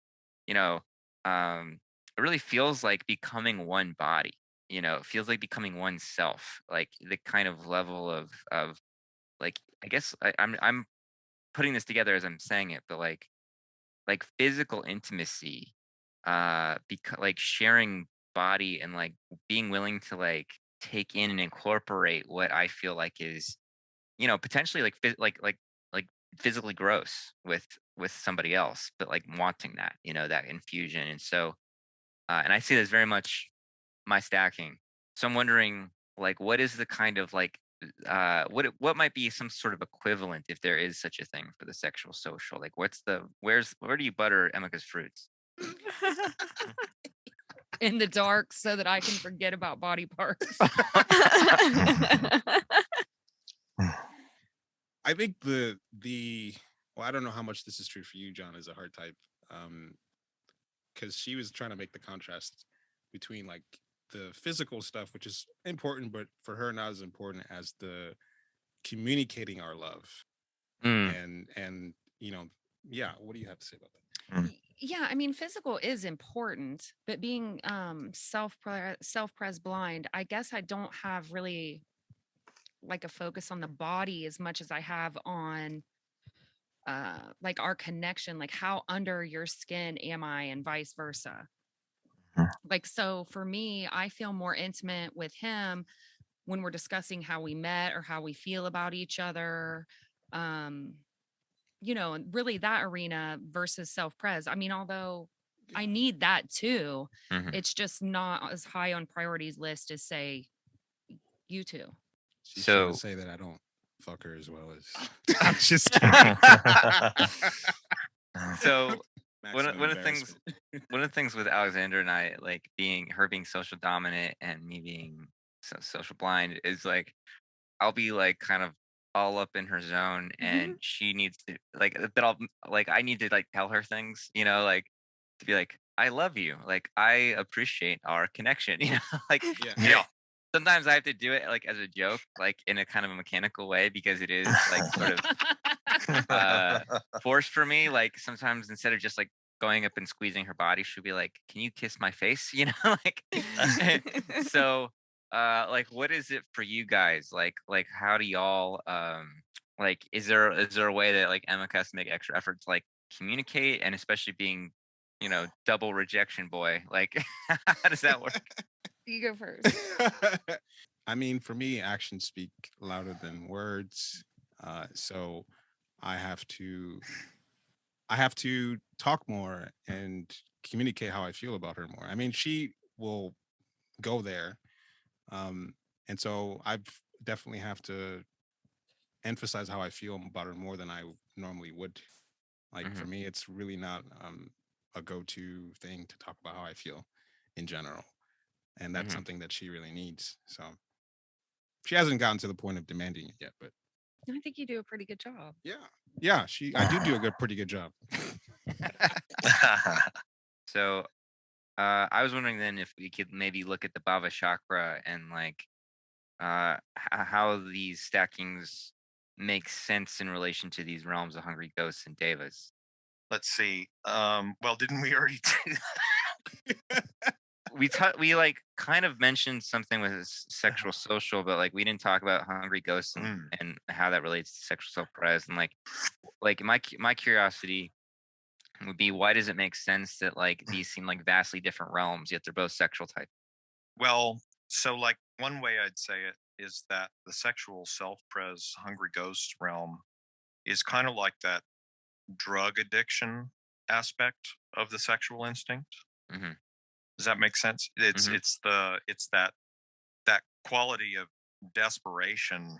you know, it really feels like becoming one body. You know, it feels like becoming oneself. Like the kind of level of like I guess I'm putting this together as I'm saying it, but like physical intimacy, because like sharing body and like being willing to like take in and incorporate what I feel like is, you know, potentially like like physically gross with somebody else, but like wanting that, you know, that infusion. And so and I see this very much my stacking. So I'm wondering, like, what is the kind of like, what might be some sort of equivalent if there is such a thing for the sexual social? Like, where do you butter Emika's fruits? In the dark so that I can forget about body parts. I think the well, I don't know how much this is true for you, John, as a hard type, because she was trying to make the contrast between like the physical stuff, which is important, but for her not as important as the communicating our love. And you know, yeah. What do you have to say about that? Yeah, I mean, physical is important, but being self-pres blind, I guess I don't have really like a focus on the body as much as I have on like our connection, like how under your skin am I and vice versa. Like, so for me, I feel more intimate with him when we're discussing how we met or how we feel about each other. You know, and really that arena versus self-pres. I mean, although I need that too, Mhm. it's just not as high on priorities list as say you two. She's So- trying to say that I don't fuck her as well as I'm just So one maximum of the things embarrassment. one of the things with Alexander and I, like her being social dominant and me being social blind, is like I'll be like kind of all up in her zone, and she needs to like, but I need to like tell her things, you know, like to be like, I love you, like I appreciate our connection, you know, like Yeah. you know, sometimes I have to do it like as a joke, like in a kind of a mechanical way, because it is like sort of forced for me. Like sometimes instead of just like going up and squeezing her body, she'll be like, "Can you kiss my face?" You know, like so. Like, what is it for you guys? Like, how do y'all like? Is there a way that like Emika has to make extra effort to like communicate, and especially being, you know, double rejection boy? Like, how does that work? You go first. I mean, for me, actions speak louder than words. So I have to talk more and communicate how I feel about her more. I mean, she will go there. And so I definitely have to emphasize how I feel about her more than I normally would. Like for me, it's really not a go-to thing to talk about how I feel in general, and that's something that she really needs. So she hasn't gotten to the point of demanding it yet, but I think you do a pretty good job. yeah, I do a pretty good job. So I was wondering then if we could maybe look at the Bhavachakra and like how these stackings make sense in relation to these realms of hungry ghosts and devas. Let's see. Well, didn't we already do that? We like kind of mentioned something with sexual social, but like we didn't talk about hungry ghosts and how that relates to sexual self-pres. And like my curiosity would be, why does it make sense that like these seem like vastly different realms, yet they're both sexual type? Well, so like one way I'd say it is that the sexual self-pres hungry ghost realm is kind of like that drug addiction aspect of the sexual instinct. Mm-hmm. Does that make sense? It's that quality of desperation,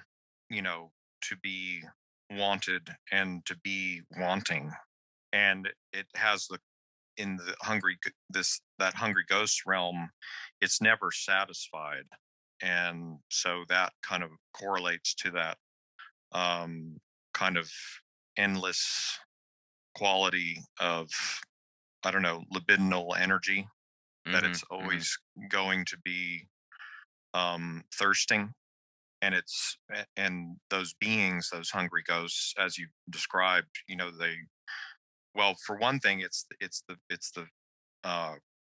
to be wanted and to be wanting, and it has in the that hungry ghost realm, it's never satisfied, and so that kind of correlates to that kind of endless quality of, I don't know, libidinal energy, that it's always going to be thirsting. And those beings, those hungry ghosts, as you described, they, well, for one thing, it's the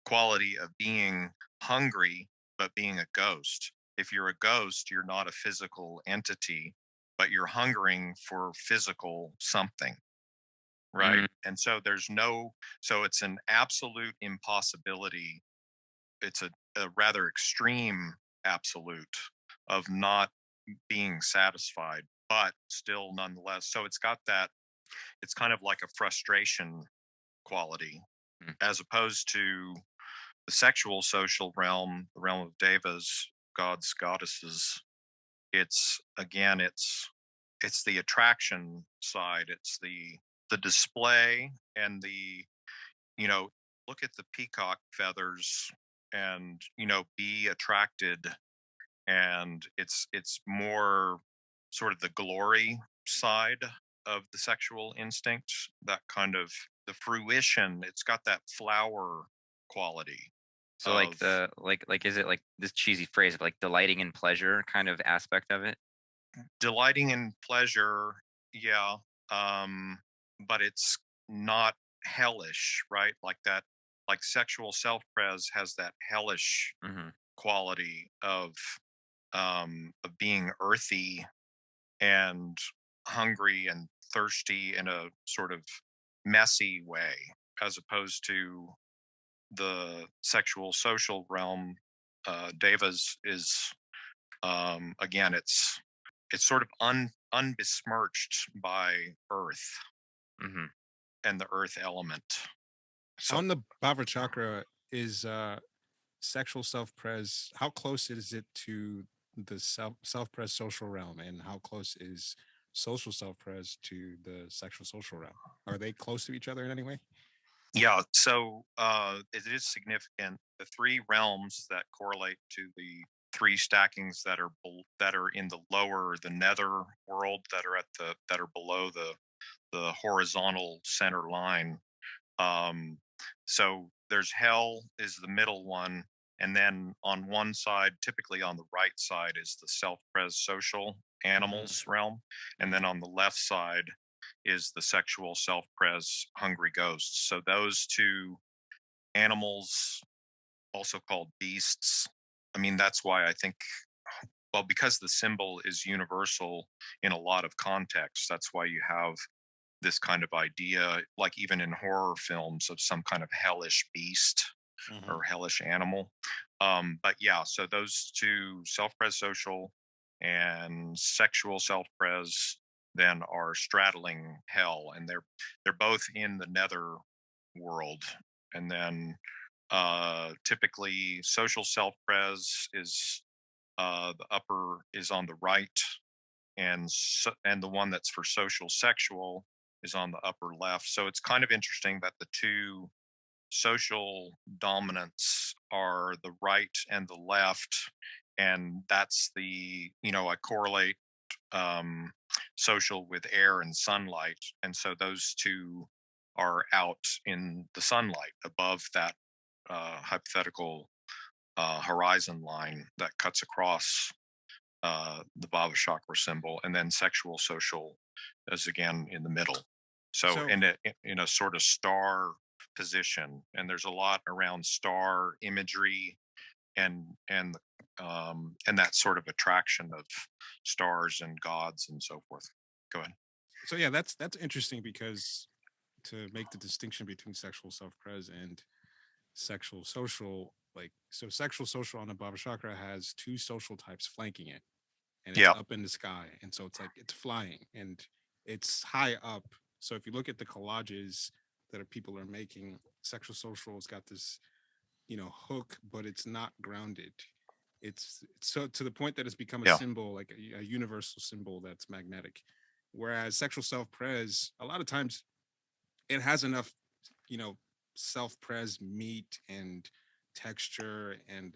quality of being hungry, but being a ghost. If you're a ghost, you're not a physical entity, but you're hungering for physical something, right? And so so it's an absolute impossibility. It's a rather extreme absolute of not being satisfied, but still nonetheless. So it's got that, it's kind of like a frustration quality, as opposed to the sexual social realm, the realm of devas, gods, goddesses. It's again, it's the attraction side. It's the display and the, look at the peacock feathers and, be attracted. And it's more sort of the glory side of the sexual instinct, that kind of the fruition. It's got that flower quality. So like like is it like this cheesy phrase of like delighting in pleasure kind of aspect of it? Delighting in pleasure, yeah, but it's not hellish, right? Like that, like sexual self-pres has that hellish quality of being earthy and hungry and thirsty in a sort of messy way, as opposed to the sexual social realm. Devas is, again, it's sort of unbesmirched by earth and the earth element. So on the Bhavachakra, is sexual self-pres, how close is it to the self-pres social realm, and how close is social self-pres to the sexual social realm? Are they close to each other in any way? yeah, so it is significant. The three realms that correlate to the three stackings that are in the nether world, that are below the horizontal center line. So there's hell is the middle one, and then on one side, typically on the right side, is the self-pres social animals realm, and then on the left side is the sexual self-pres hungry ghosts. So those two animals, also called beasts. I mean, that's why I think, well, because the symbol is universal in a lot of contexts, that's why you have this kind of idea, like even in horror films, of some kind of hellish beast or hellish animal. But yeah, so those two, self-pres social and sexual self-pres, then are straddling hell, and they're both in the nether world. And then typically social self-pres is, the upper is on the right, and the one that's for social sexual is on the upper left. So it's kind of interesting that the two social dominants are the right and the left. And that's the, I correlate social with air and sunlight. And so those two are out in the sunlight above that hypothetical horizon line that cuts across the Bhavachakra symbol, and then sexual social is again in the middle. So in a sort of star position, and there's a lot around star imagery and that sort of attraction of stars and gods and so forth. Go ahead. So yeah, that's interesting, because to make the distinction between sexual self-pres and sexual social, so sexual social on the Bhavachakra has two social types flanking it, and it's up in the sky, and so it's like it's flying and it's high up. So if you look at the collages that people are making, sexual social has got this hook, but it's not grounded. It's so to the point that it's become a symbol, like a universal symbol that's magnetic. Whereas sexual self-pres, a lot of times it has enough, self-pres meat and texture and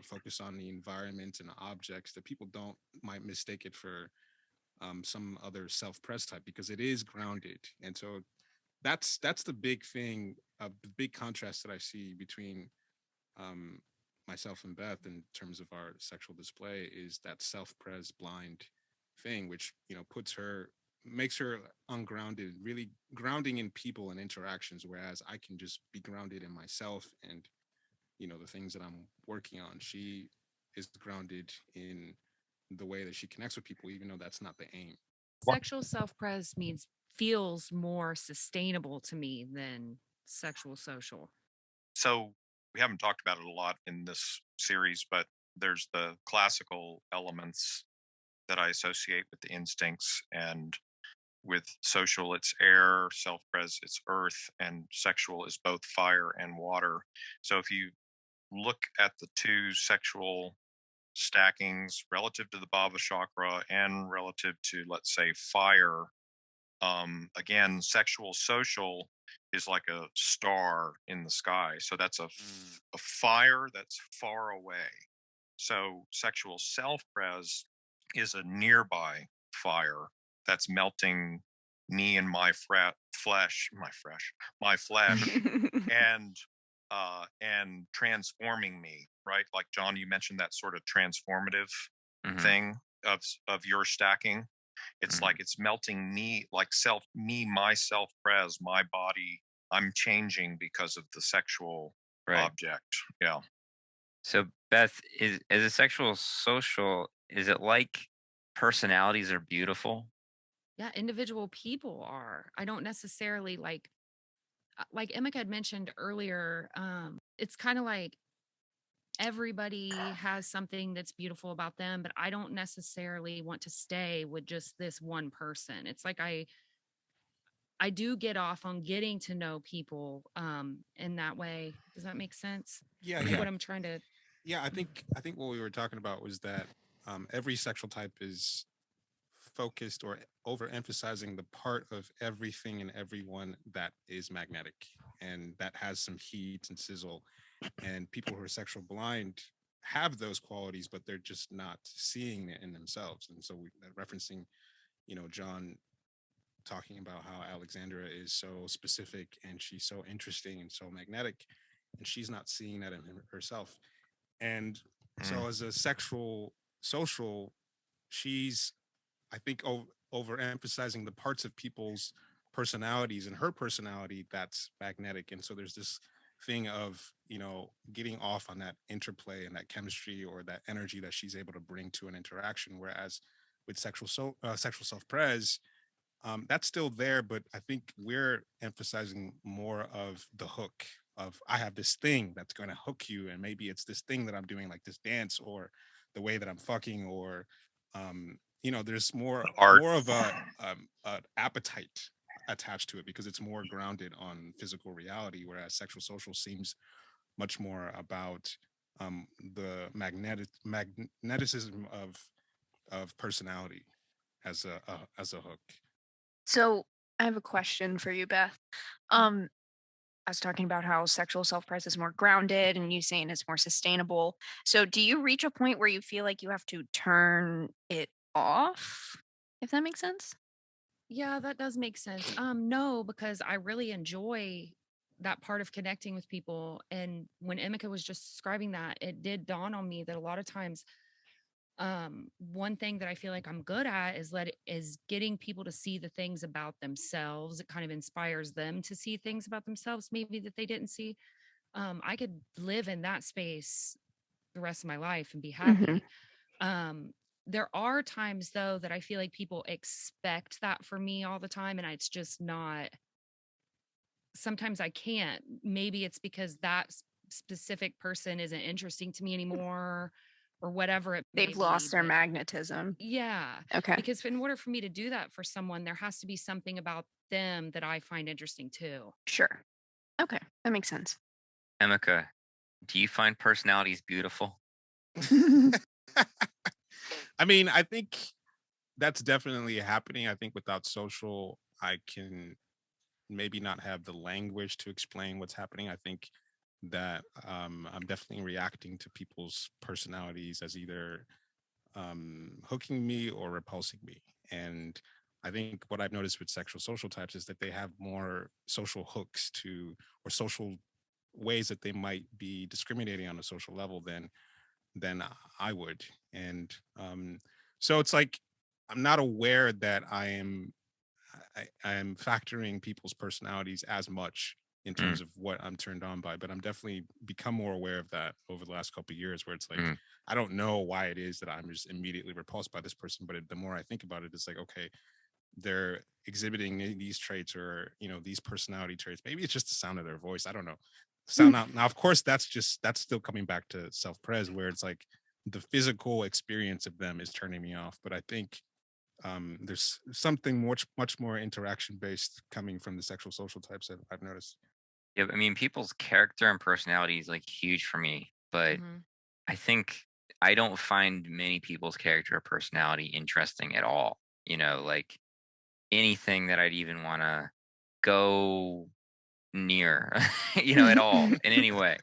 focus on the environment and the objects that people might mistake it for some other self-pres type, because it is grounded. And so that's the big thing, the big contrast that I see between myself and Beth in terms of our sexual display, is that self-pres blind thing, which makes her ungrounded, really grounding in people and interactions, whereas I can just be grounded in myself and the things that I'm working on. She is grounded in the way that she connects with people, even though that's not the aim. Sexual self-pres feels more sustainable to me than sexual social. So we haven't talked about it a lot in this series, but there's the classical elements that I associate with the instincts, and with social, it's air, self-pres, it's earth, and sexual is both fire and water. So if you look at the two sexual stackings relative to the Bhavachakra and relative to, let's say, fire, again, sexual social is like a star in the sky. So that's a fire that's far away. So sexual self-pres is a nearby fire that's melting me and my flesh, and transforming me, right? Like John, you mentioned that sort of transformative thing of your stacking. It's like it's melting me, like my self-pres, my body. I'm changing because of the sexual object. Yeah. So Beth, is a sexual social, is it like personalities are beautiful? Yeah, individual people are. I don't necessarily like Emeka had mentioned earlier, it's kind of like everybody has something that's beautiful about them, but I don't necessarily want to stay with just this one person. It's like I do get off on getting to know people in that way. Does that make sense? Yeah, Like yeah. what I'm trying to Yeah, I think what we were talking about was that every sexual type is focused or overemphasizing the part of everything and everyone that is magnetic and that has some heat and sizzle. And people who are sexual blind have those qualities, but they're just not seeing it in themselves. And so referencing, John talking about how Alexandra is so specific and she's so interesting and so magnetic, and she's not seeing that in herself. And so as a sexual social, she's, I think, overemphasizing the parts of people's personalities and her personality that's magnetic. And so there's this thing of, getting off on that interplay and that chemistry or that energy that she's able to bring to an interaction. Whereas with sexual self-pres, that's still there, but I think we're emphasizing more of the hook of I have this thing that's going to hook you, and maybe it's this thing that I'm doing, like this dance or the way that I'm fucking, or there's more of a appetite attached to it because it's more grounded on physical reality, whereas sexual social seems much more about the magneticism of personality as a hook. So I have a question for you, Beth. I was talking about how sexual self-pres is more grounded and you saying it's more sustainable. So do you reach a point where you feel like you have to turn it off? If that makes sense? Yeah, that does make sense. No, because I really enjoy that part of connecting with people. And when Emeka was just describing that, it did dawn on me that a lot of times, one thing that I feel like I'm good at is getting people to see the things about themselves. It kind of inspires them to see things about themselves, maybe that they didn't see. I could live in that space the rest of my life and be Mhm. happy. Um, there are times though that I feel like people expect that for me all the time, and it's just not. Sometimes I can't. Maybe it's because that specific person isn't interesting to me anymore, or whatever it may They've be. lost their But magnetism. yeah, Okay. because in order for me to do that for someone, there has to be something about them that I find interesting too. Sure. Okay. That makes sense. Emeka, do you find personalities beautiful? I mean, I think that's definitely happening. I think without social, I can maybe not have the language to explain what's happening. I think that I'm definitely reacting to people's personalities as either hooking me or repulsing me. And I think what I've noticed with sexual social types is that they have more social hooks to, or social ways that they might be discriminating on a social level than I would. And so it's like I'm not aware that I am factoring people's personalities as much in Mm, terms of what I'm turned on by, but I'm definitely become more aware of that over the last couple of years, where it's like mm, I don't know why it is that I'm just immediately repulsed by this person, but the more I think about it, it's like, okay, they're exhibiting these traits, or these personality traits. Maybe it's just the sound of their voice. I don't know. Sound out now. Of course, that's still coming back to self-pres, where it's like the physical experience of them is turning me off. But I think there's something much more interaction based coming from the sexual social types that I've noticed. yeah, I mean, people's character and personality is like huge for me, but Hmm. I think I don't find many people's character or personality interesting at all. Like anything that I'd even want to go near, at all in any way.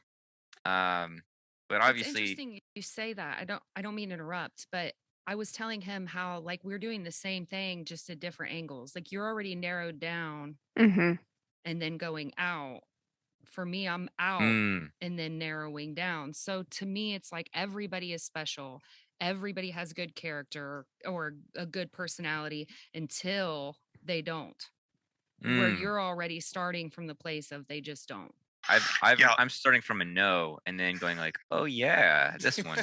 Um, but It's obviously, interesting you say that. I don't mean to interrupt, but I was telling him how like we're doing the same thing just at different angles. Like you're already narrowed down Mm-hmm. and then going out. For me, I'm out mm, and then narrowing down. So to me, it's like everybody is special. Everybody has good character or a good personality until they don't, where mm, you're already starting from the place of they just don't. Yeah, I'm starting from a no and then going like, oh yeah, this one.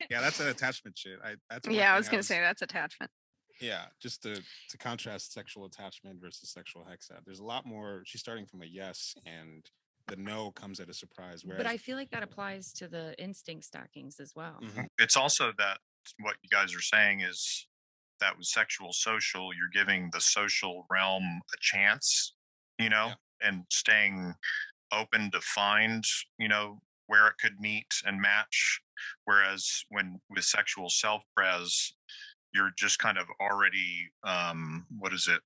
Yeah, that's an attachment shit. That's one Yeah, I thing was gonna say that's attachment. yeah, just to contrast sexual attachment versus sexual hexad. There's a lot more. She's starting from a yes, and the no comes at a surprise. But Whereas I feel like that applies to the instinct stackings as well. Mhm. it's also that what you guys are saying is that with sexual social, you're giving the social realm a chance, Yeah. and staying open to find, where it could meet and match. Whereas when with sexual self pres, you're just kind of already, what is it,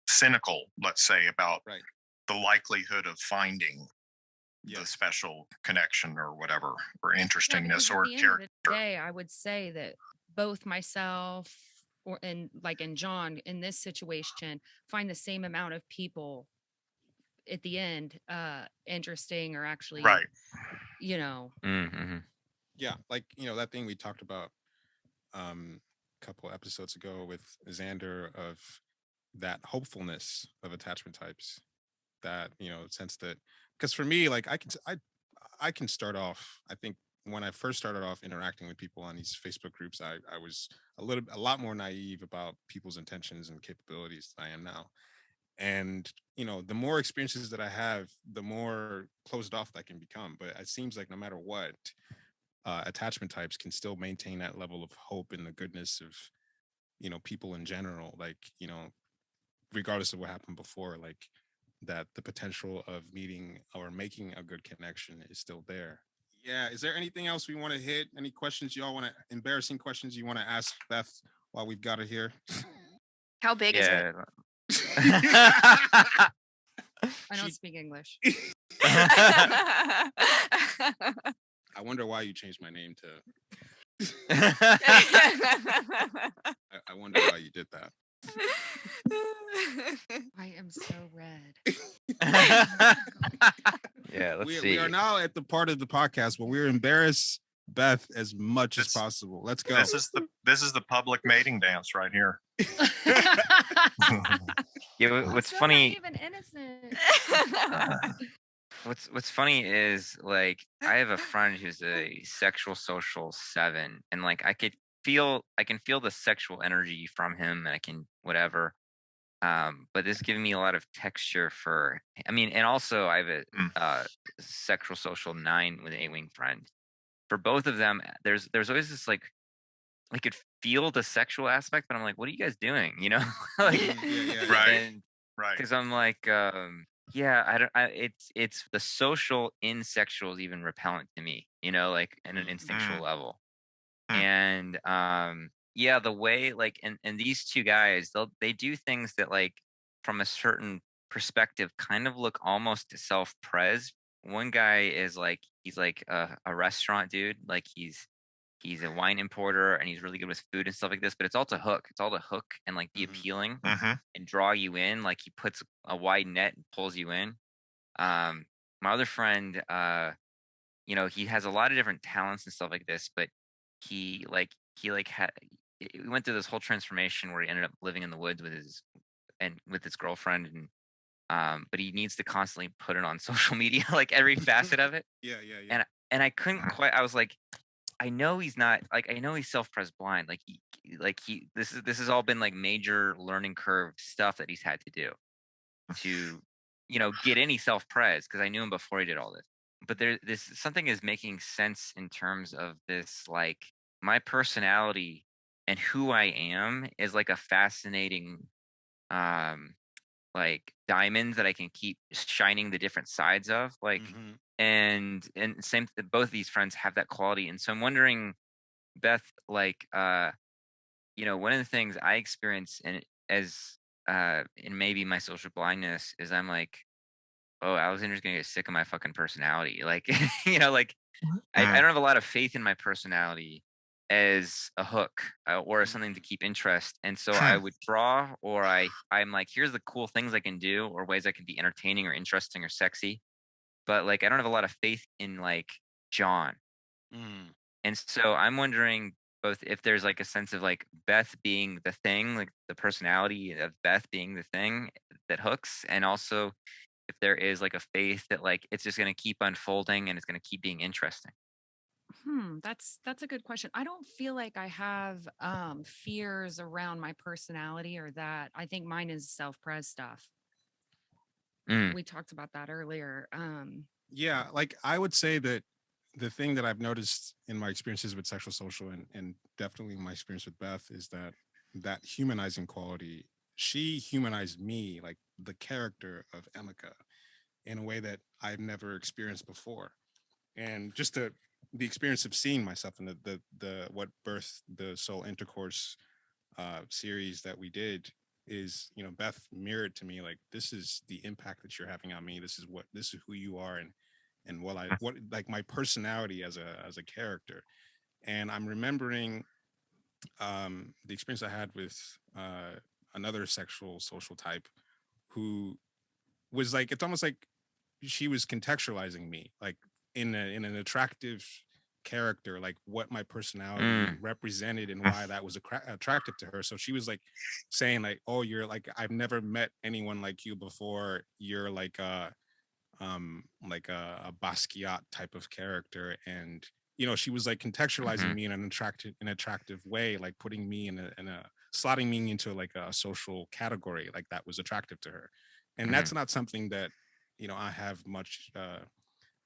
cynical, let's say, about Right. the likelihood of finding the Yes. special connection or whatever, or Yeah, interestingness because at or the end of character. the day, I would say that both myself and John in this situation find the same amount of people at the end interesting or actually, Right. Mm-hmm. Yeah, like that thing we talked about a couple episodes ago with Xander, of that hopefulness of attachment types. That sense that, because for me, like I can start off. I think when I first started off interacting with people on these Facebook groups, I was a lot more naive about people's intentions and capabilities than I am now. And the more experiences that I have, the more closed off that can become. But it seems like no matter what, attachment types can still maintain that level of hope and the goodness of people in general. Like regardless of what happened before, like that the potential of meeting or making a good connection is still there. Yeah. Is there anything else we want to hit? Any questions y'all want to, embarrassing questions you want to ask Beth while we've got her here? How big is it? Yeah. I don't speak English. I wonder why you changed my name to. I wonder why you did that. I am so red. Yeah, let's see. We are now at the part of the podcast where we're embarrass Beth as much as possible. Let's go. This is the public mating dance right here. Yeah, what's So funny? naive and innocent. What's funny is like I have a friend who's a sexual social 7, and like I can feel the sexual energy from him, and I can whatever. But this is giving me a lot of texture for. I mean, and also I have a sexual social 9 with an 8-wing friend. For both of them, there's always this like I could feel the sexual aspect, but I'm like, what are you guys doing? You know, like Right. Right. because I'm like, yeah, it's the social in sexual is even repellent to me, you know, like in an instinctual level. And yeah, the way like and these two guys, they do things that like from a certain perspective kind of look almost self-pres. One guy is like he's like a restaurant dude, like he's a wine importer and he's really good with food and stuff like this, but it's all to hook. It's all to hook and like be appealing and draw you in. Like he puts a wide net and pulls you in. My other friend, you know, he has a lot of different talents and stuff like this, but he had we went through this whole transformation where he ended up living in the woods with his girlfriend, and but he needs to constantly put it on social media, like every facet of it. Yeah. And I couldn't quite. I was like, I know he's not like I know he's self-pres blind. This has all been like major learning curve stuff that he's had to do to, you know, get any self-pres because I knew him before he did all this. But this something is making sense in terms of this, like my personality and who I am is like a fascinating like diamond that I can keep shining the different sides of, like and same both these friends have that quality. And so I'm wondering, Beth, like you know, one of the things I experience in maybe my social blindness is I'm like, oh, Alexander's gonna get sick of my fucking personality. Like, you know, like I don't have a lot of faith in my personality as a hook or as something to keep interest. And so I would draw, or I'm like, here's the cool things I can do, or ways I can be entertaining or interesting or sexy. But like, I don't have a lot of faith in like John. And so I'm wondering both if there's like a sense of like Beth being the thing, like the personality of Beth being the thing that hooks, and also if there is like a faith that like it's just going to keep unfolding and it's going to keep being interesting. That's a good question. I don't feel like I have fears around my personality or that. I think mine is self-pres stuff. We talked about that earlier. Yeah, like I would say that the thing that I've noticed in my experiences with sexual social and definitely my experience with Beth is that humanizing quality. She humanized me, like the character of Emeka, in a way that I've never experienced before. And just the experience of seeing myself in the what birthed the Soul Intercourse series that we did is, you know, Beth mirrored to me like, this is the impact that you're having on me. This is who you are, and what like my personality as a character. And I'm remembering the experience I had with another sexual social type who was like, it's almost like she was contextualizing me like in an attractive character, like what my personality represented and why that was attractive to her. So she was like saying like, oh, you're like, I've never met anyone like you before. You're like a Basquiat type of character. And, you know, she was like contextualizing me in an attractive way, like putting me in a slotting me into like a social category, like that was attractive to her. And that's not something that, you know, I have much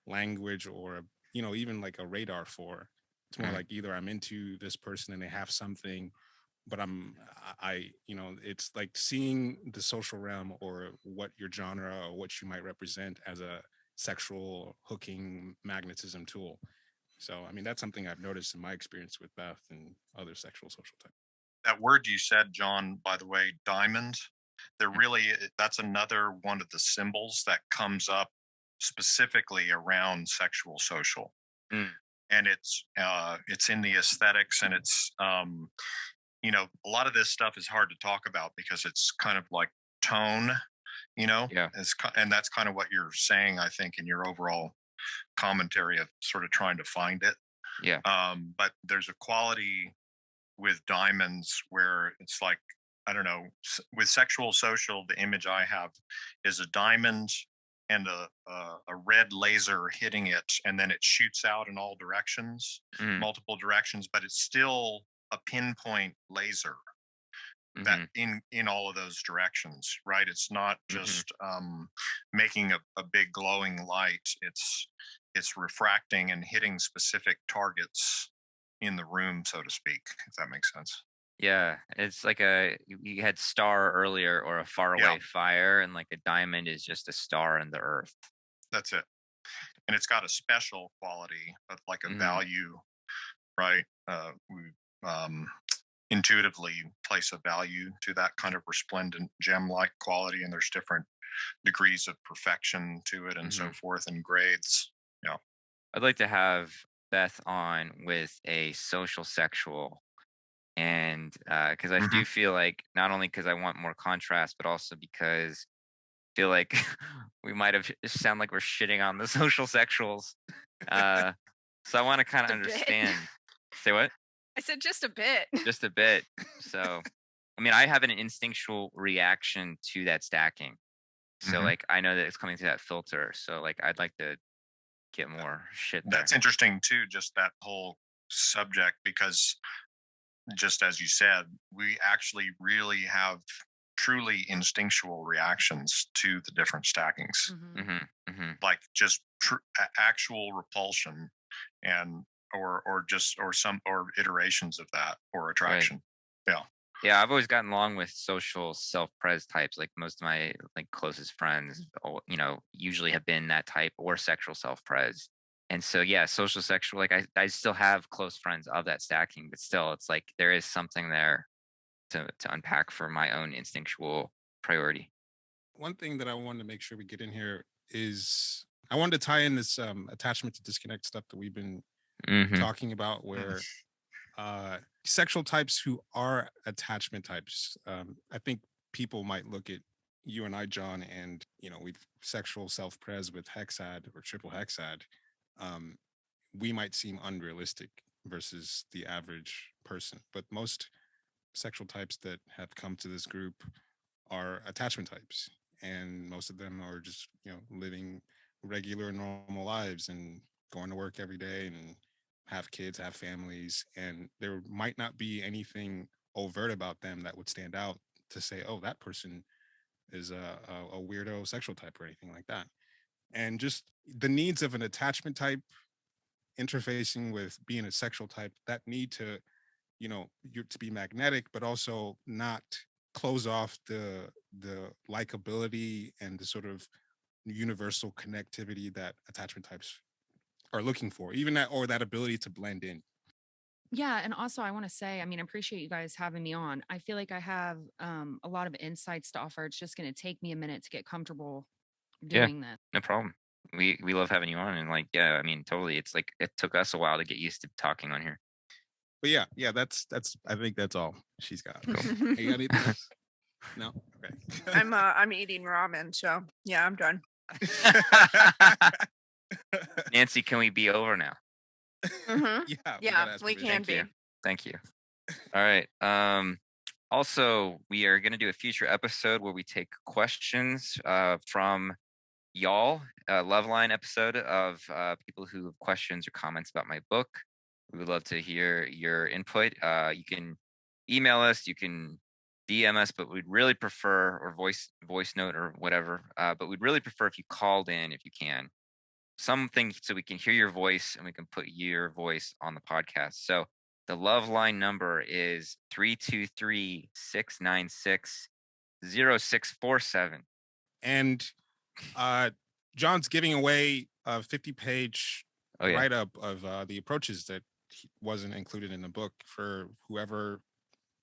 language or, you know, even like a radar for. It's more like either I'm into this person and they have something, but you know, it's like seeing the social realm or what your genre or what you might represent as a sexual hooking magnetism tool. So, I mean, that's something I've noticed in my experience with Beth and other sexual social types. That word you said, John, by the way, diamond, That's another one of the symbols that comes up specifically around sexual social. And it's in the aesthetics, and it's a lot of this stuff is hard to talk about because it's kind of like tone, Yeah. and that's kind of what you're saying, I think, in your overall commentary of sort of trying to find it. Yeah. But there's a quality with diamonds where it's like, I don't know, with sexual social, the image I have is a diamond and a red laser hitting it, and then it shoots out in all directions, multiple directions, but it's still a pinpoint laser that in all of those directions, right? It's not just making a big glowing light. It's refracting and hitting specific targets in the room, so to speak, if that makes sense. Yeah, it's like you had star earlier, or a faraway fire, and like a diamond is just a star in the earth. That's it. And it's got a special quality, but like a value, right? We intuitively place a value to that kind of resplendent gem-like quality, and there's different degrees of perfection to it and so forth, and grades. Yeah. I'd like to have Beth on with a social sexual. And because I do feel like, not only because I want more contrast, but also because I feel like we might have sound like we're shitting on the social sexuals. So I want to kind of understand. Say what? I said just a bit. Just a bit. So, I mean, I have an instinctual reaction to that stacking. So like, I know that it's coming through that filter. So like, I'd like to get more shit there. That's interesting too, just that whole subject, because just as you said, we actually really have truly instinctual reactions to the different stackings, like just actual repulsion, and or iterations of that, or attraction. Right. Yeah, I've always gotten along with social self-pres types. Like most of my like closest friends, usually have been that type, or sexual self-pres. And so, yeah, social sexual, like I still have close friends of that stacking, but still, it's like there is something there to unpack for my own instinctual priority. One thing that I wanted to make sure we get in here is I wanted to tie in this attachment to disconnect stuff that we've been talking about, where sexual types who are attachment types, I think people might look at you and I, John, and we've sexual self-pres with hexad or triple hexad. We might seem unrealistic versus the average person, but most sexual types that have come to this group are attachment types, and most of them are just living regular normal lives and going to work every day and have kids, have families, and there might not be anything overt about them that would stand out to say, oh, that person is a weirdo sexual type or anything like that. And just the needs of an attachment type interfacing with being a sexual type, that need to to be magnetic, but also not close off the likability and the sort of universal connectivity that attachment types are looking for, even that ability to blend in. Yeah. And also, I want to say, I mean, I appreciate you guys having me on. I feel like I have a lot of insights to offer. It's just going to take me a minute to get comfortable doing this. No problem. We love having you on, and like, yeah, I mean, totally. It's like it took us a while to get used to talking on here. But yeah, that's I think that's all she's got. Cool. Hey, you got anything else? No? Okay. I'm eating ramen, so yeah, I'm done. Nancy, can we be over now? Yeah, we can be. Thank you. All right. Also, we are going to do a future episode where we take questions from y'all, a love line episode of people who have questions or comments about my book. We would love to hear your input. You can email us, you can DM us, but we'd really prefer, or voice note or whatever, but we'd really prefer if you called in, if you can. Something so we can hear your voice and we can put your voice on the podcast. So the love line number is 323-696-0647. And John's giving away a 50-page write-up of the approaches that wasn't included in the book for whoever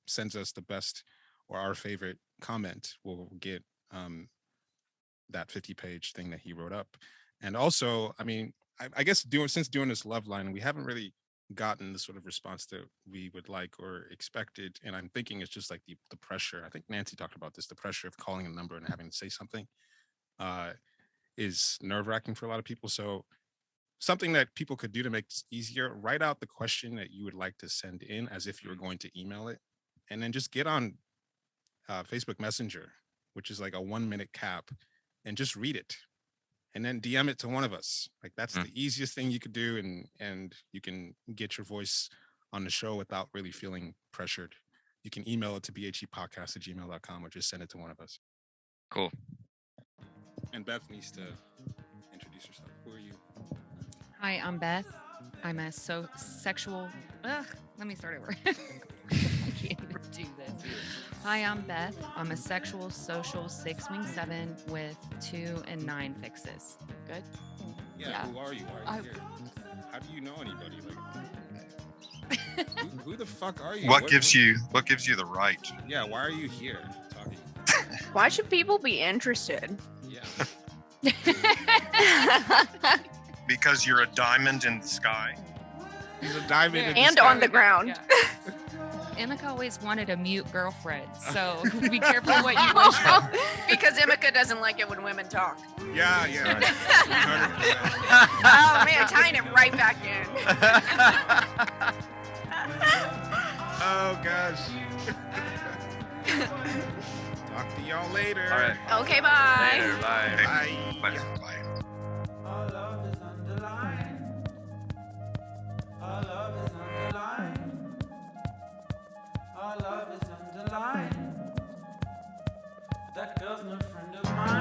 sends us the best or our favorite comment will get that 50-page thing that he wrote up. And also, I mean, I guess since doing this love line, we haven't really gotten the sort of response that we would like or expected. And I'm thinking it's just like the pressure. I think Nancy talked about this, the pressure of calling a number and having to say something is nerve-wracking for a lot of people. So something that people could do to make this easier, write out the question that you would like to send in as if you were going to email it, and then just get on Facebook Messenger, which is like a 1-minute cap, and just read it. And then DM it to one of us. Like that's the easiest thing you could do, and you can get your voice on the show without really feeling pressured. You can email it to bhepodcast@gmail.com or just send it to one of us. Cool. And Beth needs to introduce herself. Who are you? Hi, I'm Beth. I'm a sexual. Let me start over. I can't even do this. Hi, I'm Beth. I'm a sexual social 6 wing 7 with 2 and 9 fixes. Good. Yeah. Who are you? Why are you here? How do you know anybody? Like, who the fuck are you? What gives you the right? Yeah. Why are you here talking? Why should people be interested? Yeah. Because you're a diamond in the sky. He's a diamond in the And sky. on the ground. Yeah. Emeka always wanted a mute girlfriend, so be careful what you wish for. Because Emeka doesn't like it when women talk. Yeah. 100%. Oh man, tying it right back in. Oh gosh. Talk to y'all later. All right. Okay, bye. Later. Bye. Bye. Bye. Our love is underlined. Our love is underlined. Our love is underlined. That girl's no friend of mine.